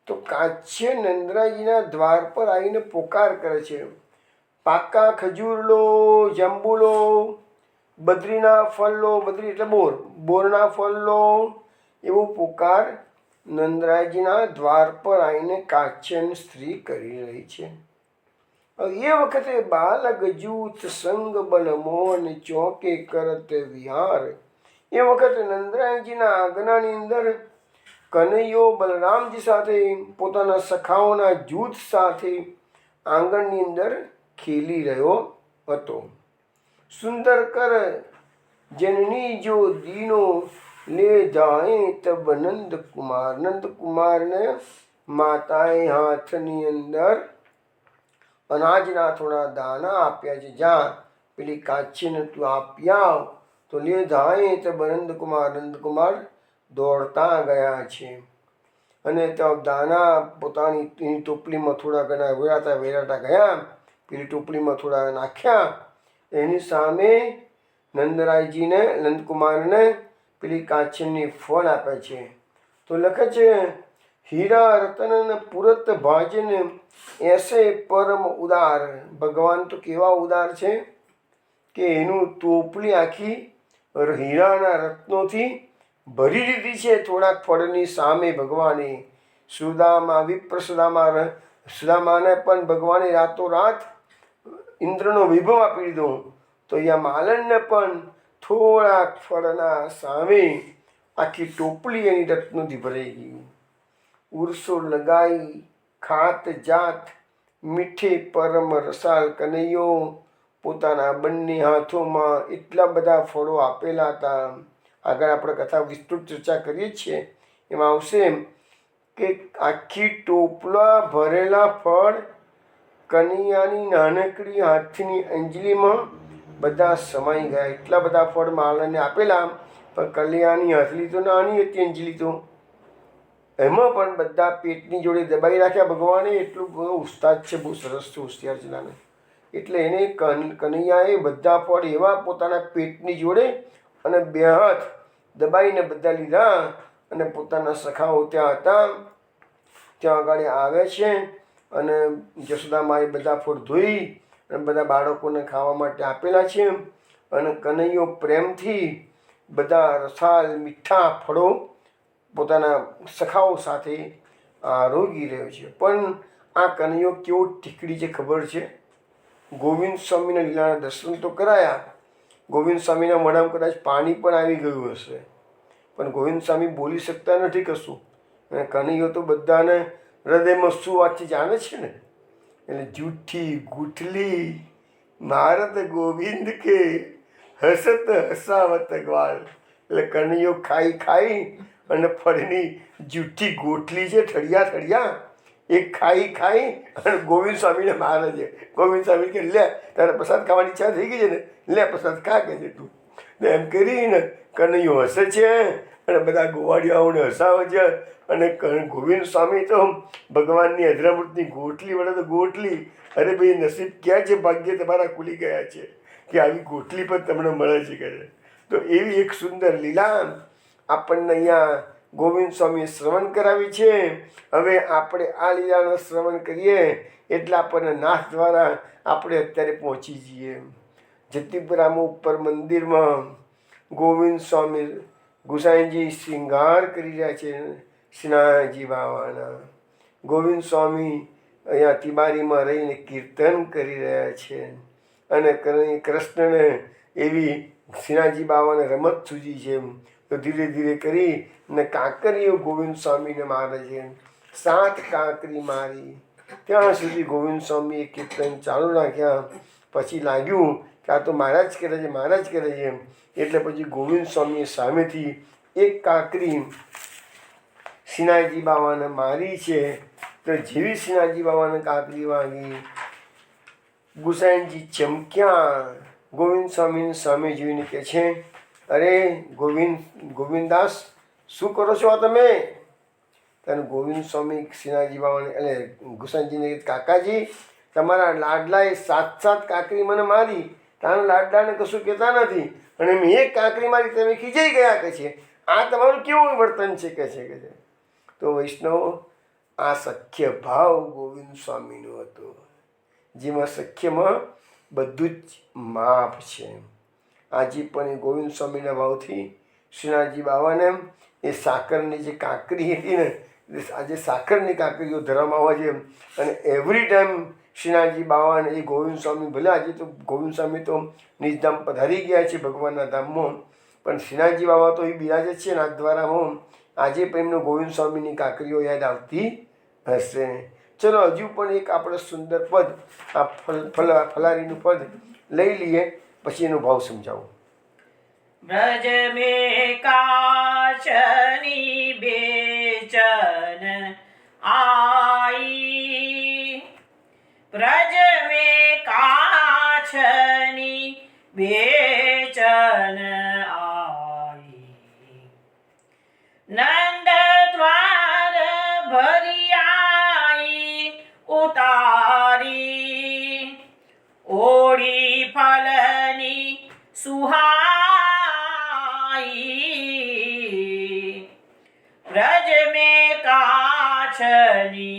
તો કાચ્ય નંદરાજીના દ્વાર પર આવીને પોકાર કરે છે, પાકા ખજૂર લો, જાંબુ લો, બદ્રીના ફળ લો, બદ્રી એટલે બોર, બોરના ફળ લો, એવો પોકાર નંદરાજીના દ્વાર પર આવીને કાચ્યન સ્ત્રી કરી રહી છે. એ વખતે બાલક જૂથ સંગ બલ મોહન ચોકે કરત વિહાર. એ વખતે નંદરાયજીના આંગણાની અંદર કનૈયો બલરામજી સાથે પોતાના સખાઓના જૂથ સાથે આંગણની અંદર ખેલી રહ્યો હતો. સુંદર કર જનની જો દીનો લે જાય તબ નંદકુમાર. નંદકુમારને માતાએ હાથની અંદર અનાજના થોડા દાણા આપ્યા છે. જ્યાં પેલી કાચીને તું આપ્યા તો લે ધાય તો નંદકુમાર. નંદકુમાર દોડતા ગયા છે અને તો દાણા પોતાની એની ટોપલીમાં થોડા ઘણા વેરાતા ગયા, પેલી ટોપલીમાં થોડા નાખ્યા. એની સામે નંદરાયજીને નંદકુમારને પેલી કાચીની ફળ આપે છે. તો લખે છે હીરા રતન પુરત ભાજન એસે પરમ ઉદાર. ભગવાન તો કેવા ઉદાર છે કે એનું ટોપલી આખી હીરાના રત્નોથી ભરી દીધી છે. થોડાક ફળની સામે ભગવાને સુદામાને પણ ભગવાને રાતોરાત ઇન્દ્રનો વિભવ આપી દીધો. તો અહીંયા માલનને પણ થોડાક ફળના સામે આખી ટોપલી એની રત્નોથી ભરાઈ ગઈ. ઉરસો લગાઈ ખાત જાત મીઠે પરમ રસાલ કનૈયો પોતાના બંને હાથોમાં એટલા બધા ફળો આપેલા હતા. આગળ આપણે કથા વિસ્તૃત ચર્ચા કરીએ છીએ. એમાં આવશે કે આખી ટોપલા ભરેલા ફળ કનૈયાની નાનકડી હાથની અંજલીમાં બધા સમાઈ ગયા. એટલા બધા ફળ માલને આપેલા, પણ કનૈયાની હાથલી તો નાની હતી અંજલી તો, એમાં પણ બધા પેટની જોડે દબાઈ રાખ્યા ભગવાને. એટલું બહુ ઉસ્તાદ છે, બહુ સરસ છે હોશિયાર જિલ્લાને. એટલે એને કનૈયાએ બધા ફળ એવા પોતાના પેટની જોડે અને બે હાથ દબાઈને બધા લીધા. અને પોતાના સખાઓ ત્યાં હતા, ત્યાં આગળ આવે છે અને જશોદામાએ બધા ફળ ધોઈ અને બધા બાળકોને ખાવા માટે આપેલા છે. અને કનૈયો પ્રેમથી બધા રસાલ મીઠા ફળો પોતાના સખાઓ સાથે આરોગી રહ્યો છે. પણ આ કનૈયો કેવો ટીકડી છે ખબર છે? ગોવિંદ સ્વામીના લીલાના દર્શન તો કરાયા, ગોવિંદ સ્વામીના મોઢામાં કદાચ પાણી પણ આવી ગયું હશે, પણ ગોવિંદ સ્વામી બોલી શકતા નથી કશું. અને કનૈયો તો બધાને હૃદયમાં શું વાત છે જાણે છે ને. એટલે જૂઠી ગુઠલી મારત ગોવિંદ કે હસત હસાવત ગ્વાલ. એટલે કનૈયો ખાઈ અને ફળની જૂઠી ગોઠલી છે, ઠળિયા એ ખાઈ અને ગોવિંદ સ્વામીને મારે છે. ગોવિંદ સ્વામી કે લે તારે પ્રસાદ ખાવાની ઈચ્છા થઈ ગઈ છે ને, લે પ્રસાદ ખા કે છે તું. ને એમ કરીને કનૈયો હસે છે અને બધા ગોવાળિયાઓને હસાવે છે. અને ગોવિંદ સ્વામી તો ભગવાનની અધરામૃતની ગોટલી વડે તો ગોટલી, અરે ભાઈ નસીબ ક્યાં છે, ભાગ્ય તમારા ખુલી ગયા છે કે આવી ગોટલી પણ તમને મળે છે કે. તો એવી એક સુંદર લીલા આપણને અહીંયા ગોવિંદ સ્વામીએ શ્રવણ કરાવી છે. હવે આપણે આ લીલાનું શ્રવણ કરીએ એટલે આપણને નાથ દ્વારા આપણે અત્યારે પહોંચી જઈએ જતીપુરામાં ઉપર મંદિરમાં. ગોવિંદ સ્વામી ગુસાઈજી શૃંગાર કરી રહ્યા છે શ્રીનાથજી બાવાના. ગોવિંદ સ્વામી અહીંયા તિમારીમાં રહીને કીર્તન કરી રહ્યા છે. અને કૃષ્ણને એવી શ્રીનાથજી બાવાને રમત સૂજી છે. તો ધીરે ધીરે કરી ને કાંકરીઓ ગોવિંદ સ્વામીને મારે છે. 7 કાંકરી મારી. ત્યાં સુધી ગોવિંદ સ્વામીએ કીર્તન ચાલુ રાખ્યા. પછી લાગ્યું કે આ તો મહારાજ કરે છે. એટલે પછી ગોવિંદ સ્વામીએ સામેથી એક કાંકરી શ્રીનાથજી બાવાને મારી છે. તો જેવી શ્રીનાથજી બાવાને કાંકરી વાગી, ગુસાઈજી ચમક્યા. ગોવિંદ સ્વામીની સામે જોઈને કહે છે, અરે ગોવિંદાસ શું કરો છો આ તમે? ત્યારે ગોવિંદ સ્વામી શ્રીનાથજી બાવાને એટલે ગુસાઈજીને કાકાજી તમારા લાડલાએ 7 કાંકરી મને મારી, તારા લાડલાને કશું કહેતા નથી અને મેં એક કાંકરી મારી તમે ખીજાઈ ગયા કે છે. આ તમારું કેવું વર્તન છે કે છે. તો વૈષ્ણવ આ સખ્ય ભાવ ગોવિંદ સ્વામીનો હતો, જેમાં સખ્યમાં બધું જ માપ છે. આજે પણ એ ગોવિંદ સ્વામીના ભાવથી શ્રીનાથજી બાવાને એ સાકરની જે કાંકરી હતી ને, આજે સાકરની કાંકરીઓ ધરવામાં આવે છે. અને એવરી ટાઈમ શ્રીનાથજી બાવાને એ ગોવિંદ સ્વામી, ભલે આજે તો ગોવિંદ સ્વામી તો નિજધામ પધારી ગયા છે ભગવાનના ધામમાં, પણ શ્રીનાથજી બાવા તો એ બિરાજે છે નાથદ્વારામાં. આજે પણ એમનો ગોવિંદ સ્વામીની કાંકરીઓ યાદ આવતી હશે. ચલો હજુ પણ એક આપણે સુંદર પદ, આ ફલારીનું પદ લઈ લઈએ, પછી એનો ભાવ સમજાવું. ब्रज में काचनी बेचन आई, ब्रज में काचनी बेचन आई, नंद द्वार भरी आई उतारी, ओढ़ी फलनी सुहाई, ब्रज में काछनी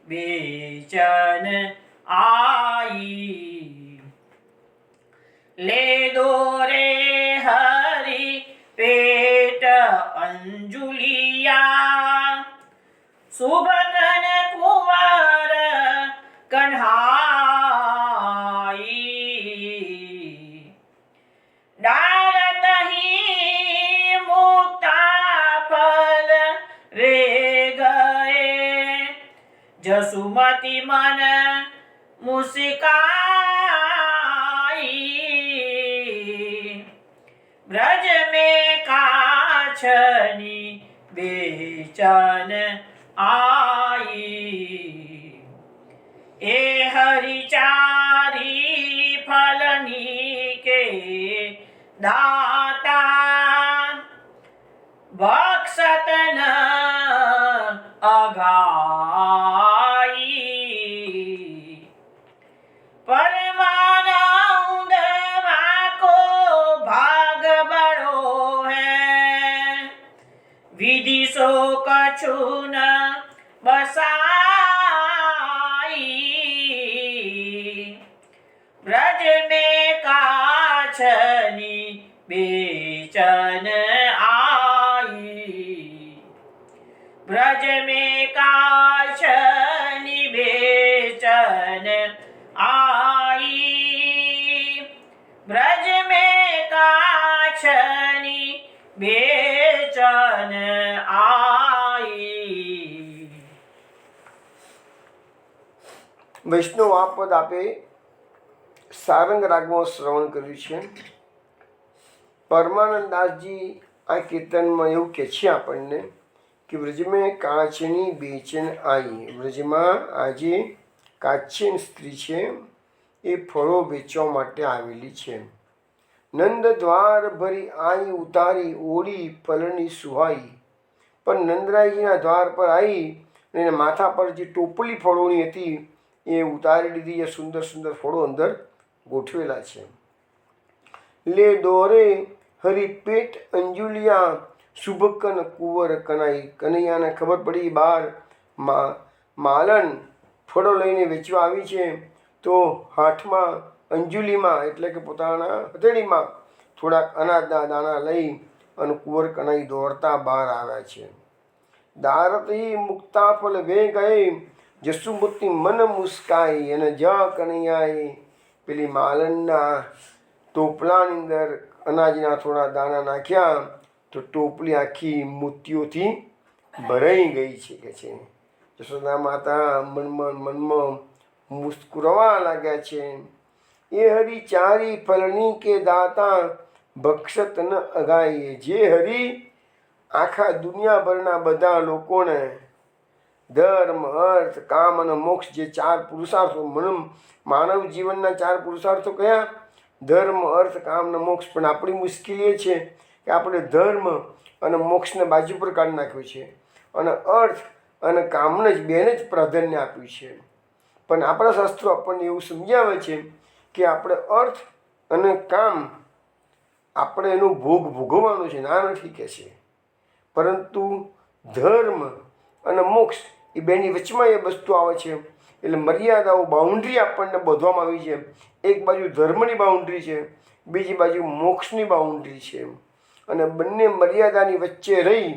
बेचन आई, ले दो रे हरि पेट अंजुलिया, શુભ કન કુંવર કન્હાઈ ડારત હી મુક્તા ફલ રે ગયે જસુમતી મન મુસ્કાઈ ब्रज में काछनी बेचन आई ए हरिचारी फलनी के दाता बक्षत न अघाई परमानंद को भाग बड़ो है विधि सो कछु न बसाई ब्रज में काछनी बेचन आई ब्रज में काछनी बेचन आई ब्रज में काछनी बेचन आई। વૈષ્ણવ આ પદ આપે સારંગ રાગમાં શ્રવણ કર્યું છે. પરમાનંદદાસજી આ કીર્તનમાં એવું કહે છે આપણને કે વ્રજમાં કાચની બેચન આવી. વ્રજમાં આજે કાચ્યન સ્ત્રી છે એ ફળો વેચવા માટે આવેલી છે. નંદ દ્વાર ભરી આઈ ઉતારી ઓળી ફલની સુહાઈ. પણ નંદરાયજીના દ્વાર પર આવી અને એના માથા પર જે ટોપલી ફળોની હતી એ ઉતારી લીધી. એ સુંદર સુંદર ફળો અંદર ગોઠવેલા છે. લે દોરે હરી પેટ અંજુલિયા શુભકન કુંવર કનાઈ. કનૈયાને ખબર પડી બહાર માલન ફળો લઈને વેચવા આવી છે, તો હાથમાં અંજુલીમાં એટલે કે પોતાના હથેળીમાં થોડાક અનાજના દાણા લઈ અને કુંવર કનાઈ દોડતા બહાર આવ્યા છે. દારતી મુક્તા ફલ વે ગઈ જસુમતી મન મુસ્કાઈ. અને જ કનૈયાએ પેલી માલનના ટોપલાની અંદર અનાજના થોડા દાણા નાખ્યા તો ટોપલી આખી મોતીઓથી ભરાઈ ગઈ છે કે છે. જશોદા માતા મનમાં મુસ્કુરાવા લાગ્યા છે. એ હરી ચારી ફલની કે દાતા ભક્ષત ન અગાઈએ. જે હરી આખા દુનિયાભરના બધા લોકોને ધર્મ અર્થ કામ અને મોક્ષ જે ચાર પુરુષાર્થો માનવ જીવનના ચાર પુરુષાર્થો કયા? ધર્મ અર્થ કામ અને મોક્ષ. પણ આપણી મુશ્કેલી એ છે કે આપણે ધર્મ અને મોક્ષને બાજુ પર કાઢી નાખ્યું છે અને અર્થ અને કામને જ બેને જ પ્રાધાન્ય આપ્યું છે. પણ આપણા શાસ્ત્રો આપણને એવું સમજાવે છે કે આપણે અર્થ અને કામ આપણે એનો ભોગ ભોગવવાનો છે, ના નથી કહે છે. પરંતુ ધર્મ અને મોક્ષ એ બેની વચમાં એ વસ્તુ આવે છે. એટલે મર્યાદાઓ બાઉન્ડ્રી આપણને બાંધવામાં આવી છે. એક બાજુ ધર્મની બાઉન્ડ્રી છે, બીજી બાજુ મોક્ષની બાઉન્ડ્રી છે. અને બંને મર્યાદાની વચ્ચે રહી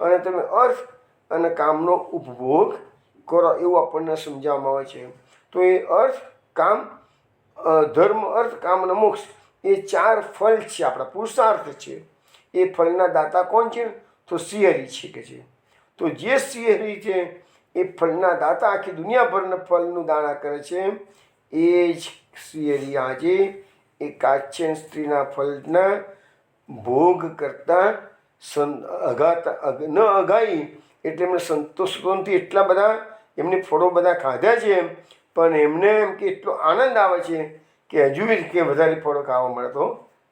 અને તમે અર્થ અને કામનો ઉપભોગ કરો એવું આપણને સમજાવવામાં આવે છે. તો એ અર્થ કામ ધર્મ અર્થ કામ અને મોક્ષ એ ચાર ફળ છે, આપણા પુરુષાર્થ છે. એ ફળના દાતા કોણ છે? તો શ્રીહરિ છે કે છે. તો જે શ્રીહરિ છે એ ફળના દાતા આખી દુનિયાભરના ફળનું દાણા કરે છે. એ જ શ્રીહરિ આજે એ કાચ્યન સ્ત્રીના ફળના ભોગ કરતા ન અગાઈ એટલે એમને સંતોષથી એટલા બધા એમને ફળો બધા ખાધા છે, પણ એમને એમ કે એટલો આનંદ આવે છે કે હજુ કે વધારે ફળો ખાવા મળે તો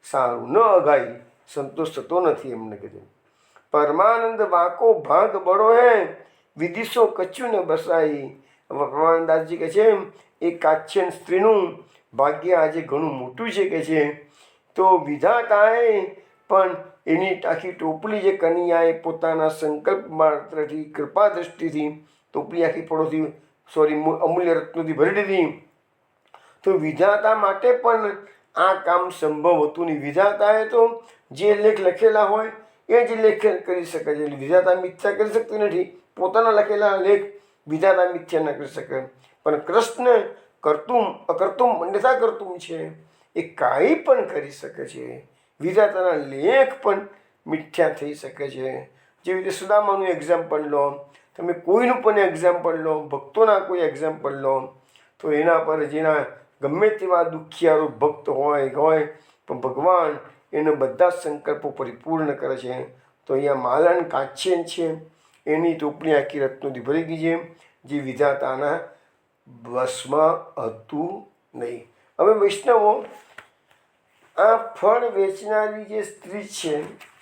સારું. ન અગાઈ સંતોષ થતો નથી એમને કીધું. પરમાનંદ વાકો ભાગ બળો હે વિદિશો કચ્છું ને બસાઈ. પરમાનંદાસજી કહે છે એ કાચ્યન સ્ત્રીનું ભાગ્ય આજે ઘણું મોટું છે કે છે. તો વિધાતાએ પણ એની આખી ટોપલી જે કનૈયાએ પોતાના સંકલ્પ માત્રથી કૃપા દ્રષ્ટિથી ટોપલી આખી ફળોથી અમૂલ્ય રત્નોથી ભરી દીધી. તો વિધાતા માટે પણ આ કામ સંભવ હતું નહીં. વિધાતાએ તો જે લેખ લખેલા હોય એ જ લેખ કરી શકે છે. વિધાતા મિથ્યા કરી શકતી નથી, પોતાના લખેલા લેખ વિધાતા મિથ્યા ન કરી શકે, પણ કૃષ્ણ કરતું અકર્તું અન્યથા કરતું છે, એ કાંઈ પણ કરી શકે છે. વિધાતાના લેખ પણ મિથ્યા થઈ શકે છે. જેવી રીતે સુદામાનું એક્ઝામ્પલ લો, તમે કોઈનું પણ એક્ઝામ્પલ લો, ભક્તોના કોઈ એક્ઝામ્પલ લો, તો એના પર જેના ગમે તેવા દુખિયારો ભક્ત હોય પણ ભગવાન એનો બધા સંકલ્પો પરિપૂર્ણ કરે છે. તો અહીંયા માલણ કાચ્યન છે, એની ટોપણી આખી રત્નોથી ભરી ગઈ છે, જે વિધાતાના વશમાં હતું નહીં. હવે વૈષ્ણવો, આ ફળ વેચનારી જે સ્ત્રી છે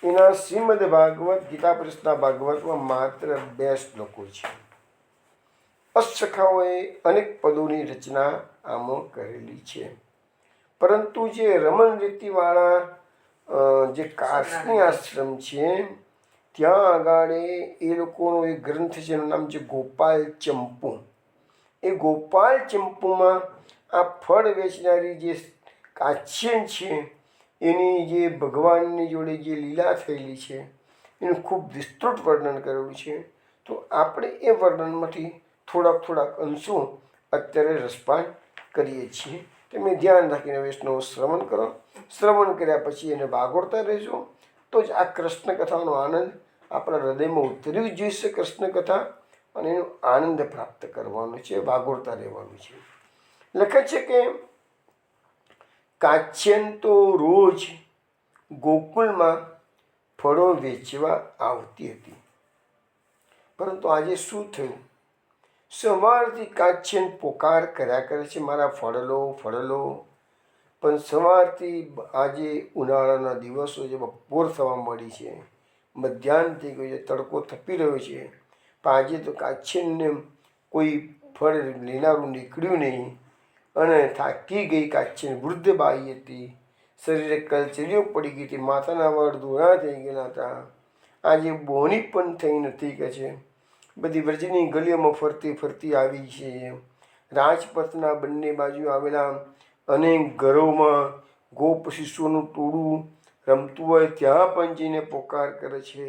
એના શ્રીમદ ભાગવત ગીતા પરિષદના ભાગવતમાં માત્ર 2 શ્લોકો છે. અસખાઓએ અનેક પદોની રચના આમાં કરેલી છે, પરંતુ જે રમણ રીતિવાળા જે કાશની આશ્રમ છે ત્યાં આગળ એ લોકોનો એક ગ્રંથ છે, એનું નામ છે ગોપાલ ચંપુ. એ ગોપાલ ચંપુમાં આ ફળ વેચનારી જે કાચ્યન છે એની જે ભગવાનની જોડે જે લીલા થયેલી છે એનું ખૂબ વિસ્તૃત વર્ણન કરેલું છે. તો આપણે એ વર્ણનમાંથી થોડાક અંશો અત્યારે રસપાન કરીએ છીએ. તમે ધ્યાન રાખીને વૈષ્ણવ શ્રવણ કરો. શ્રવણ કર્યા પછી એને વાગોળતા રહેજો, તો જ આ કૃષ્ણ કથાનો આનંદ આપણા હૃદયમાં ઉતરવી જોઈશે. કૃષ્ણ કથા અને એનો આનંદ પ્રાપ્ત કરવાનો છે, વાગોળતા રહેવાનું છે. લખે છે કે કાચ્યન તો રોજ ગોકુળમાં ફળો વેચવા આવતી હતી, પરંતુ આજે શું થયું? સવારથી કાચ્યન પોકાર કર્યા કરે છે, મારા ફળ લો. પણ સવારથી આજે ઉનાળાના દિવસો જે બપોર થવા મળી છે, મધ્યાહન થઈ ગયું છે, તડકો થપી રહ્યો છે, પણ આજે તો કાચ્યનને કોઈ ફળ લેનારું નીકળ્યું નહીં અને થાકી ગઈ. કાચ્યન વૃદ્ધ બાઈ હતી, શરીરે કલચરીઓ પડી ગઈ હતી, માથાના વાળ ધોળા થઈ ગયેલા હતા, આજે બોની પણ થઈ નથી કે છે. બધી વ્રજની ગલીઓમાં ફરતી આવી છે. રાજપથના બંને બાજુ આવેલા અનેક ઘરોમાં ગોપ શિશુઓનું ટોળું રમતું હોય ત્યાં પણ જઈને પોકાર કરે છે.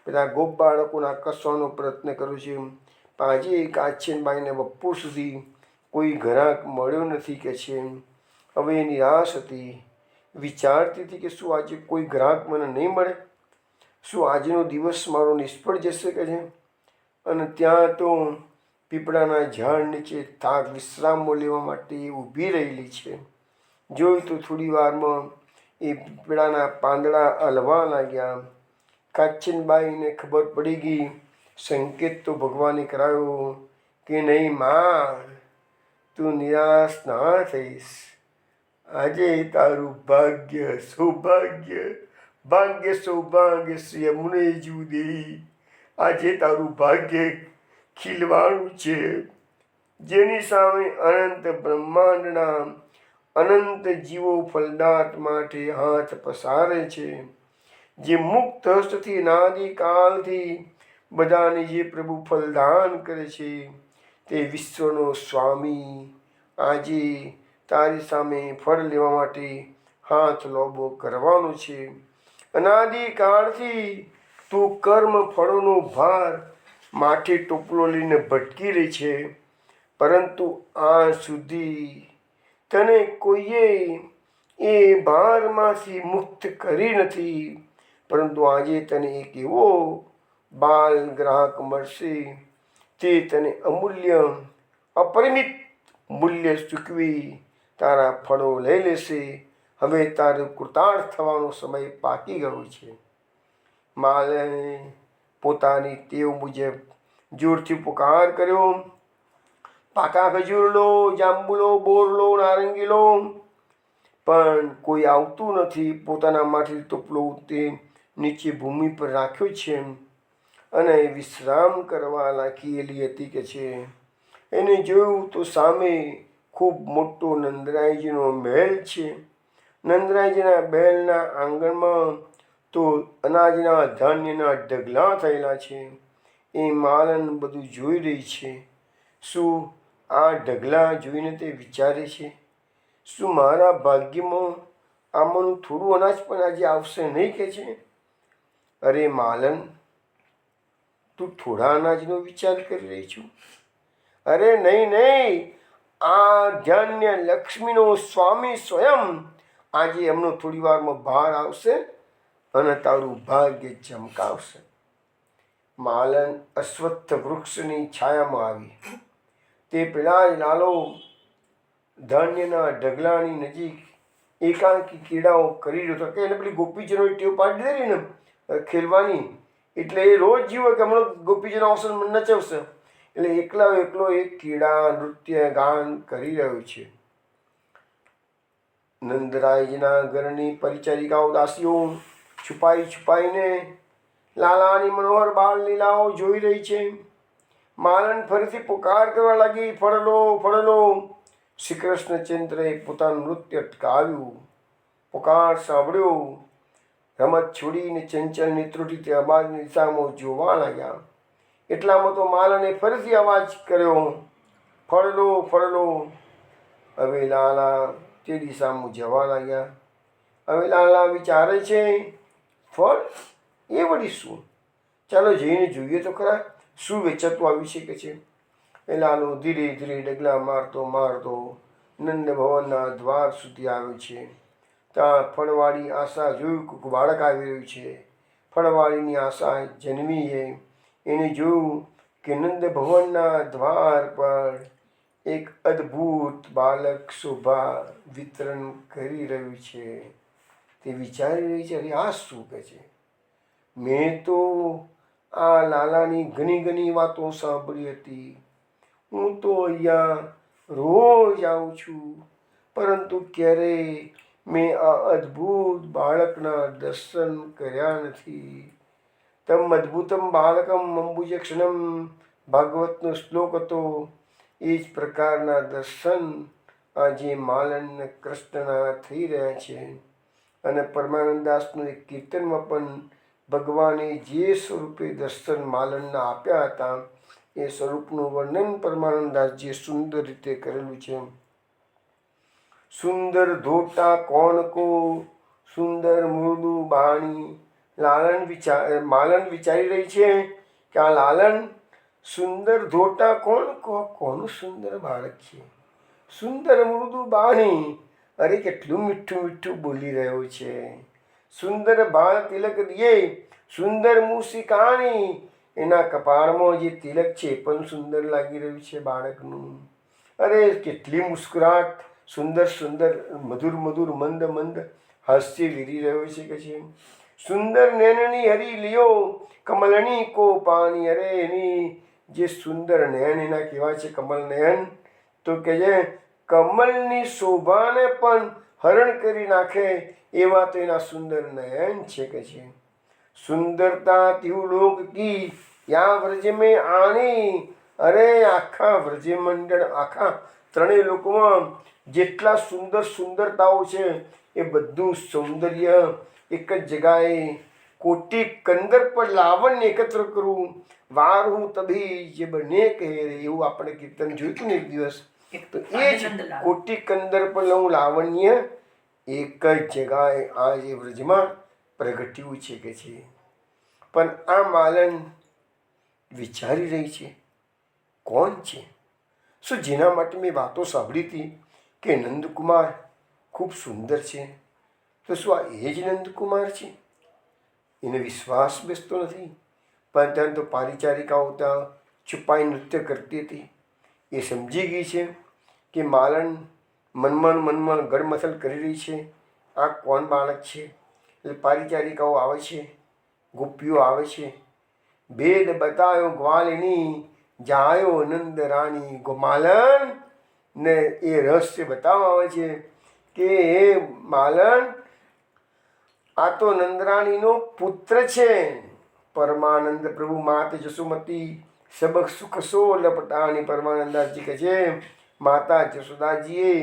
પેલા ગોપ બાળકોને આકર્ષવાનો પ્રયત્ન કર્યો છે, પણ આજે કાચ્યનબાઈને બપોર સુધી કોઈ ઘરાક મળ્યો નથી કે છે. હવે એ નિરાશ હતી, વિચારતી હતી કે શું આજે કોઈ ગ્રાહક મને નહીં મળે, શું આજનો દિવસ મારો નિષ્ફળ જશે કે છે. અને ત્યાં તો પીપળાના ઝાડ નીચે વિશ્રામો લેવા માટે ઊભી રહેલી છે. જોયું તો થોડી વારમાં એ પીપળાના પાંદડા હલવા લાગ્યા. કાચ્યનબાઈને ખબર પડી ગઈ, સંકેત તો ભગવાને કરાયો કે નહીં માં, તું નિરાશ ના થઈશ. આજે તારું ભાગ્ય સૌભાગ્ય શ્રી યમુને જુદી. આજે તારું ભાગ્ય ખીલવાનું છે, જેની સામે અનંત બ્રહ્માંડના અનંત જીવો ફલદાત માટે હાથ પસારે છે, જે મુક્ત હસ્તથી અનાદિકાળથી બધાને જે પ્રભુ ફલદાન કરે છે, તે વિશ્વનો સ્વામી આજે તારી સામે ફળ લેવા માટે હાથ લોબો કરવાનો છે. અનાદિકાળથી તું કર્મ ફળોનો ભાર માથે ટોપલો લઈને ભટકી રહી છે, પરંતુ આ સુધી તને કોઈએ એ ભારમાંથી મુક્ત કરી નથી. પરંતુ આજે તને એક એવો બાલ ગ્રાહક મળશે, તે તને અમૂલ્ય અપરિમિત મૂલ્ય ચૂકવી તારા ફળો લઈ લેશે. હવે તારું કૃતાર્થ થવાનો સમય પાકી ગયો છે. માલને પોતાની ટેવ મુજબ જોરથી પુકાર કર્યો, પાકા ખજૂર લો, જાંબુ લો, બોર લો, નારંગી લો. પણ કોઈ આવતું નથી. પોતાના માથે ટોપલો તે નીચે ભૂમિ પર રાખ્યો છે અને વિશ્રામ કરવા લાગેલી હતી કે છે. એને જોયું તો સામે ખૂબ મોટો નંદરાયજીનો મહેલ છે. નંદરાયજીના મહેલના આંગણમાં તો અનાજના ધાન્યના ઢગલા થયેલા છે. એ માલન બધું જોઈ રહી છે. શું આ ઢગલા જોઈને તે વિચારે છે, શું મારા ભાગ્યમાં આમાંનું થોડું અનાજ પણ આજે આવશે નહીં કે છે. અરે માલન, તું થોડા અનાજનો વિચાર કરી રહી છું? અરે નહીં નહીં, આ ધન્ય લક્ષ્મીનો સ્વામી સ્વયં આજે એમનો થોડી વારમાં બહાર આવશે અને તારું ભાગ્ય ચમકાવશે. માલન અશ્વત્થ વૃક્ષની છાયામાં આવી. તે પેલા જ લાલો ધાન્યના ઢગલાની નજીક એકાંકી કીડાઓ કરી રહ્યો હતો કે એને પેલી ગોપીજનો ટેવ પાડી દે ને ખેલવાની, એટલે એ રોજ જીવો કે હમણાં ગોપીજનો આવશે નચવશે, એટલે એકલો એક કીડા નૃત્ય ગાન કરી રહ્યો છે. નંદરાયજીના ઘરની પરિચારિકાઓ દાસીઓ છુપાઈને લાલાની મનોહર બાળ લીલાઓ જોઈ રહી છે. માલન ફરીથી પુકાર કરવા લાગી, ફળલો ફળલો. શ્રી કૃષ્ણચંદ્રએ પોતાનું નૃત્ય અટકાવ્યું, પુકાર સાંભળ્યો. રમત છોડીને ચંચળ નેત્રોથી તે અવાજની દિશામાં જોવા લાગ્યા. એટલામાં તો માલને ફરીથી અવાજ કર્યો, ફળલો ફળલો. હવે લાલા તે દિશામાં જવા લાગ્યા. હવે લાલા વિચારે છે, ફળ એ વળી શું? ચાલો જઈને જોઈએ તો ખરા શું વેચાતું આવી શકે છે. એ લાલો ધીરે ધીરે ડગલા મારતો નંદ ભવનના દ્વાર સુધી આવ્યો છે. ત્યાં ફળવાળી આશા જોયું કે બાળક આવી રહ્યું છે. ફળવાળીની આશા જન્મી છે. એને જોયું કે નંદ ભવનના દ્વાર પર એક અદ્ભુત બાળક શોભા વિતરણ કરી રહ્યું છે. તે વિચારી રહી છે, અરે આ શું કહે છે? મેં તો આ લાલાની ઘણી વાતો સાંભળી હતી. હું તો અહીંયા રોજ આવું છું, પરંતુ ક્યારેય મેં આ અદ્ભુત બાળકના દર્શન કર્યા નથી. તમ અદ્ભુતમ બાળકમ અંબુજક્ષણમ ભાગવતનો શ્લોક હતો. એ જ પ્રકારના દર્શન આજે માલન કૃષ્ણના થઈ રહ્યા છે. અને પરમાનંદાસનું એક કીર્તનમાં પણ ભગવાને જે સ્વરૂપે દર્શન માલનના આપ્યા હતા એ સ્વરૂપનું વર્ણન પરમાનંદાસજીએ સુંદર રીતે કરેલું છે. સુંદર ધોટા કોણ કો સુંદર મૃદુ બાણી. માલન વિચારી રહી છે કે આ લાલન સુંદર ધોટા કોનું સુંદર બાળક છે, સુંદર મૃદુ બાણી. અરે કેટલું મીઠું મીઠું બોલી રહ્યો છે. સુંદર બાળ તિલક દિયે સુંદર મૂસિકાણી. એના કપાળમાં જે તિલક છે પણ સુંદર લાગી રહ્યું છે બાળકનું. અરે કેટલી મુસ્કુરાટ, સુંદર મધુર મંદ હાસ્ય વિરી રહ્યો છે કે છે. સુંદર નૈનની હરી લિયો કમલની કો પાણી. અરે એની જે સુંદર નયન એના કેવા છે, કમલ નયન, તો કે છે કમલની શોભાને પણ હરણ કરી નાખે એવા તો એના સુંદર નયન છે કે છે. સુંદરતા તિવલોક કી યા વ્રજ મેં આની. અરે આખા વ્રજમંડળ, આખા ત્રણેય લોકોમાં જેટલા સુંદરતાઓ છે એ બધું સૌંદર્ય એક જ જગાએ કોટી કંદર પર લાવણ્ય એકત્ર કરવું. વારું તભી જે બને કહે એવું આપણે કીર્તન જોયું હતું ને એક દિવસ. તો એ જ કોટી કંદર પર લઉં લાવણ્ય એક જ જગાએ આજે વ્રજમાં પ્રગટ્યું છે કે છે. પણ આ માલન વિચારી રહી છે, કોણ છે? શું જેના માટે મેં વાતો સાંભળી હતી કે નંદકુમાર ખૂબ સુંદર છે, તો શું આ એ જ નંદકુમાર છે? એને વિશ્વાસ બેસતો નથી. પણ ત્યાં તો પારિચારિકાઓ ત્યાં છુપાઈ નૃત્ય કરતી હતી. એ સમજી ગઈ છે કે માલન મનમાં ગડમથલ કરી રહી છે, આ કોણ બાળક છે. એટલે પારિચારિકાઓ આવે છે, ગોપીઓ આવે છે. ભેદ બતાયો ગ્વાલિની જાયો નંદ રાણી. માલન ને એ રહસ્ય બતાવવા આવે છે કે હે માલન, આ તો નંદરાણીનો પુત્ર છે. પરમાનંદ પ્રભુ માત જસુમતી સબક સુખ સો લપટાણી. પરમાનંદાસજી કહે છે માતા જશોદાજીએ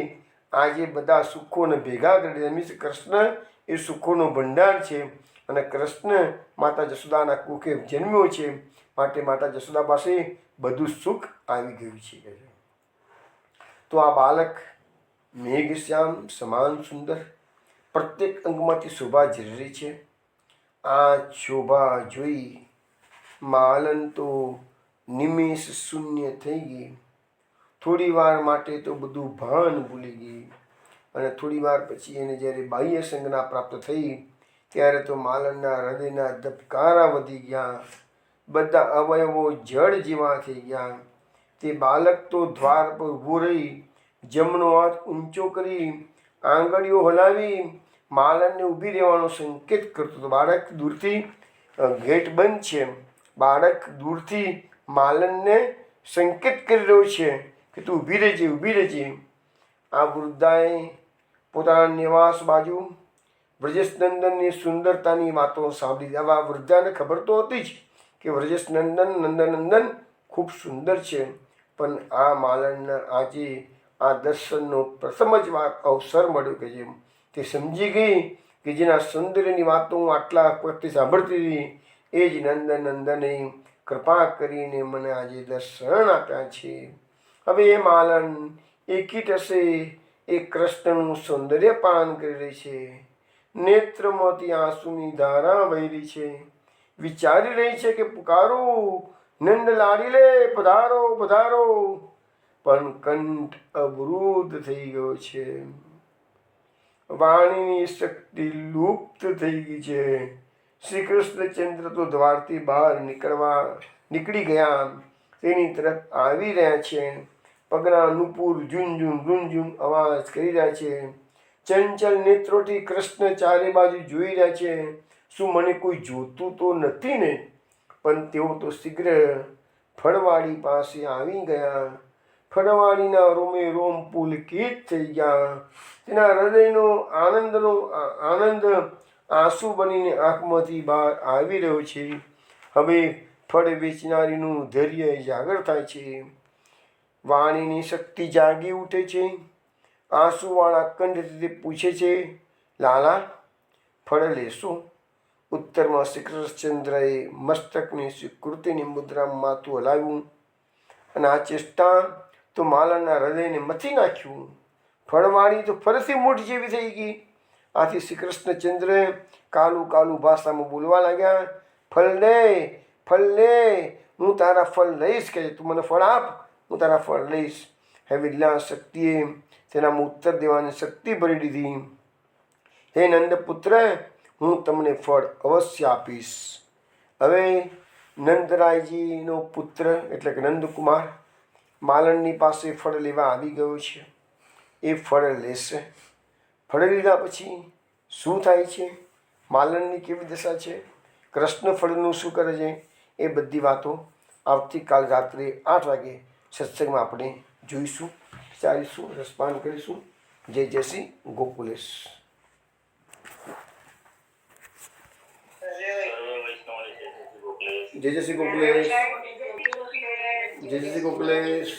આજે બધા સુખોને ભેગા કરી દીધા. મીન્સ કૃષ્ણ એ સુખોનો ભંડાર છે અને કૃષ્ણ માતા જશોદાના કુખે જન્મ્યો છે, માટે માતા જશોદા પાસે બધું સુખ આવી ગયું છે. તો આ બાળક મેઘશ્યામ સમાન સુંદર, પ્રત્યેક અંગમાંથી શોભા ઝરી છે. આ શોભા જોઈ માલન તો નિમેષ શૂન્ય થઈ ગઈ. થોડી વાર માટે તો બધું ભાન ભૂલી ગઈ. અને થોડી વાર પછી એને જ્યારે બાહ્ય સંજ્ઞા પ્રાપ્ત થઈ ત્યારે તો માલનના હૃદયના ધબકારા વધી ગયા. બધા અવયવો જળ જેવા થઈ ગયા. તે બાળક તો દ્વાર પર ઊભો રહી જમણો હાથ ઊંચો કરી આંગળીઓ હલાવી માલનને ઊભી રહેવાનો સંકેત કરતો હતો. બાળક દૂરથી ગેટ બંધ છે. બાળક દૂરથી માલનને સંકેત કરી રહ્યો છે કે તું ઊભી રહેજે, ઊભી રહેજે. આ વૃદ્ધાએ પોતાના નિવાસ બાજુ વ્રજેશનંદનની સુંદરતાની વાતો સાંભળી. આવા વૃદ્ધાને ખબર તો હતી જ કે વ્રજેશનંદન નંદનંદન ખૂબ સુંદર છે, પણ આ માલનના આજે આ દર્શનનો પ્રથમ જ અવસર મળ્યો કે જેમ તે સમજી ગઈ કે જેના સૌંદર્યની વાતો હું આટલા વખતે સાંભળતી હતી એ જ નંદનંદને કૃપા કરીને મને આજે દર્શન આપ્યા છે. હવે એ માલન એકી ટસે એ કૃષ્ણનું સૌંદર્ય પાન કરી રહી છે. નેત્રમાંથી આંસુની ધારા વહી રહી છે. વિચારી રહી છે કે પુકારું, નંદ લાડીલે પધારો પધારો, પણ કંઠ અવરુદ્ધ થઈ ગયો છે. વાણીની શક્તિ લુપ્ત થઈ ગઈ છે. શ્રી કૃષ્ણચંદ્ર તો દ્વારથી બહાર નીકળી ગયા. તેની તરફ આવી રહ્યા છે. પગના નુપુર ઝુંઝું ઝુંઝું અવાજ કરી રહ્યા છે. ચંચલ નેત્રોથી કૃષ્ણ ચારે બાજુ જોઈ રહ્યા છે. શું મને કોઈ જોતું તો નથી ને? પણ તેઓ તો શીઘ્ર ફળવાડી પાસે આવી ગયા. ફળવાડીના રોમે રોમ પુલકિત થઈ ગયા. તેના હૃદયનો આનંદ આંસુ બનીને આંખમાંથી બહાર આવી રહ્યો છે. હવે ફળ વેચનારીનું ધૈર્ય જાગૃત થાય છે. વાણીની શક્તિ જાગી ઉઠે છે. આંસુવાળા કંઠથી તે પૂછે છે, લાલા ફળ લેશો? ઉત્તરમાં શ્રી કૃષ્ણચંદ્રએ મસ્તકની સ્વીકૃતિની મુદ્રામાં માથું હલાવ્યું અને આ ચેષ્ટા તો માલનના હૃદયને મથી નાખ્યું. ફળવાળી તો ફરીથી મૂઠ જેવી થઈ ગઈ. આથી શ્રી કૃષ્ણચંદ્ર કાલું કાલું ભાષામાં બોલવા લાગ્યા, ફળ લે, હું તારા ફળ લઈશ. કે તું મને ફળ આપ, હું તારા ફળ લઈશ. હવે લીલા શક્તિએ તેનામાં ઉત્તર દેવાની શક્તિ ભરી દીધી. હે નંદપુત્ર, હું તમને ફળ અવશ્ય આપીશ. હવે નંદરાયજીનો પુત્ર એટલે કે નંદકુમાર માલનની પાસે ફળ લેવા આવી ગયો છે. એ ફળ લેશે. ફળ લીધા પછી શું થાય છે? માલનની કેવી દશા છે? કૃષ્ણ ફળનું શું કરે છે? એ બધી વાતો આવતીકાલ રાત્રે 8 વાગે સત્સંગમાં આપણે જોઈશું, વિચારીશું, રસપાન કરીશું. જય જય શ્રી ગોકુલેશ. જય જય શ્રી ગોકુલેશ. જય જય શ્રી ગોકુલેશ.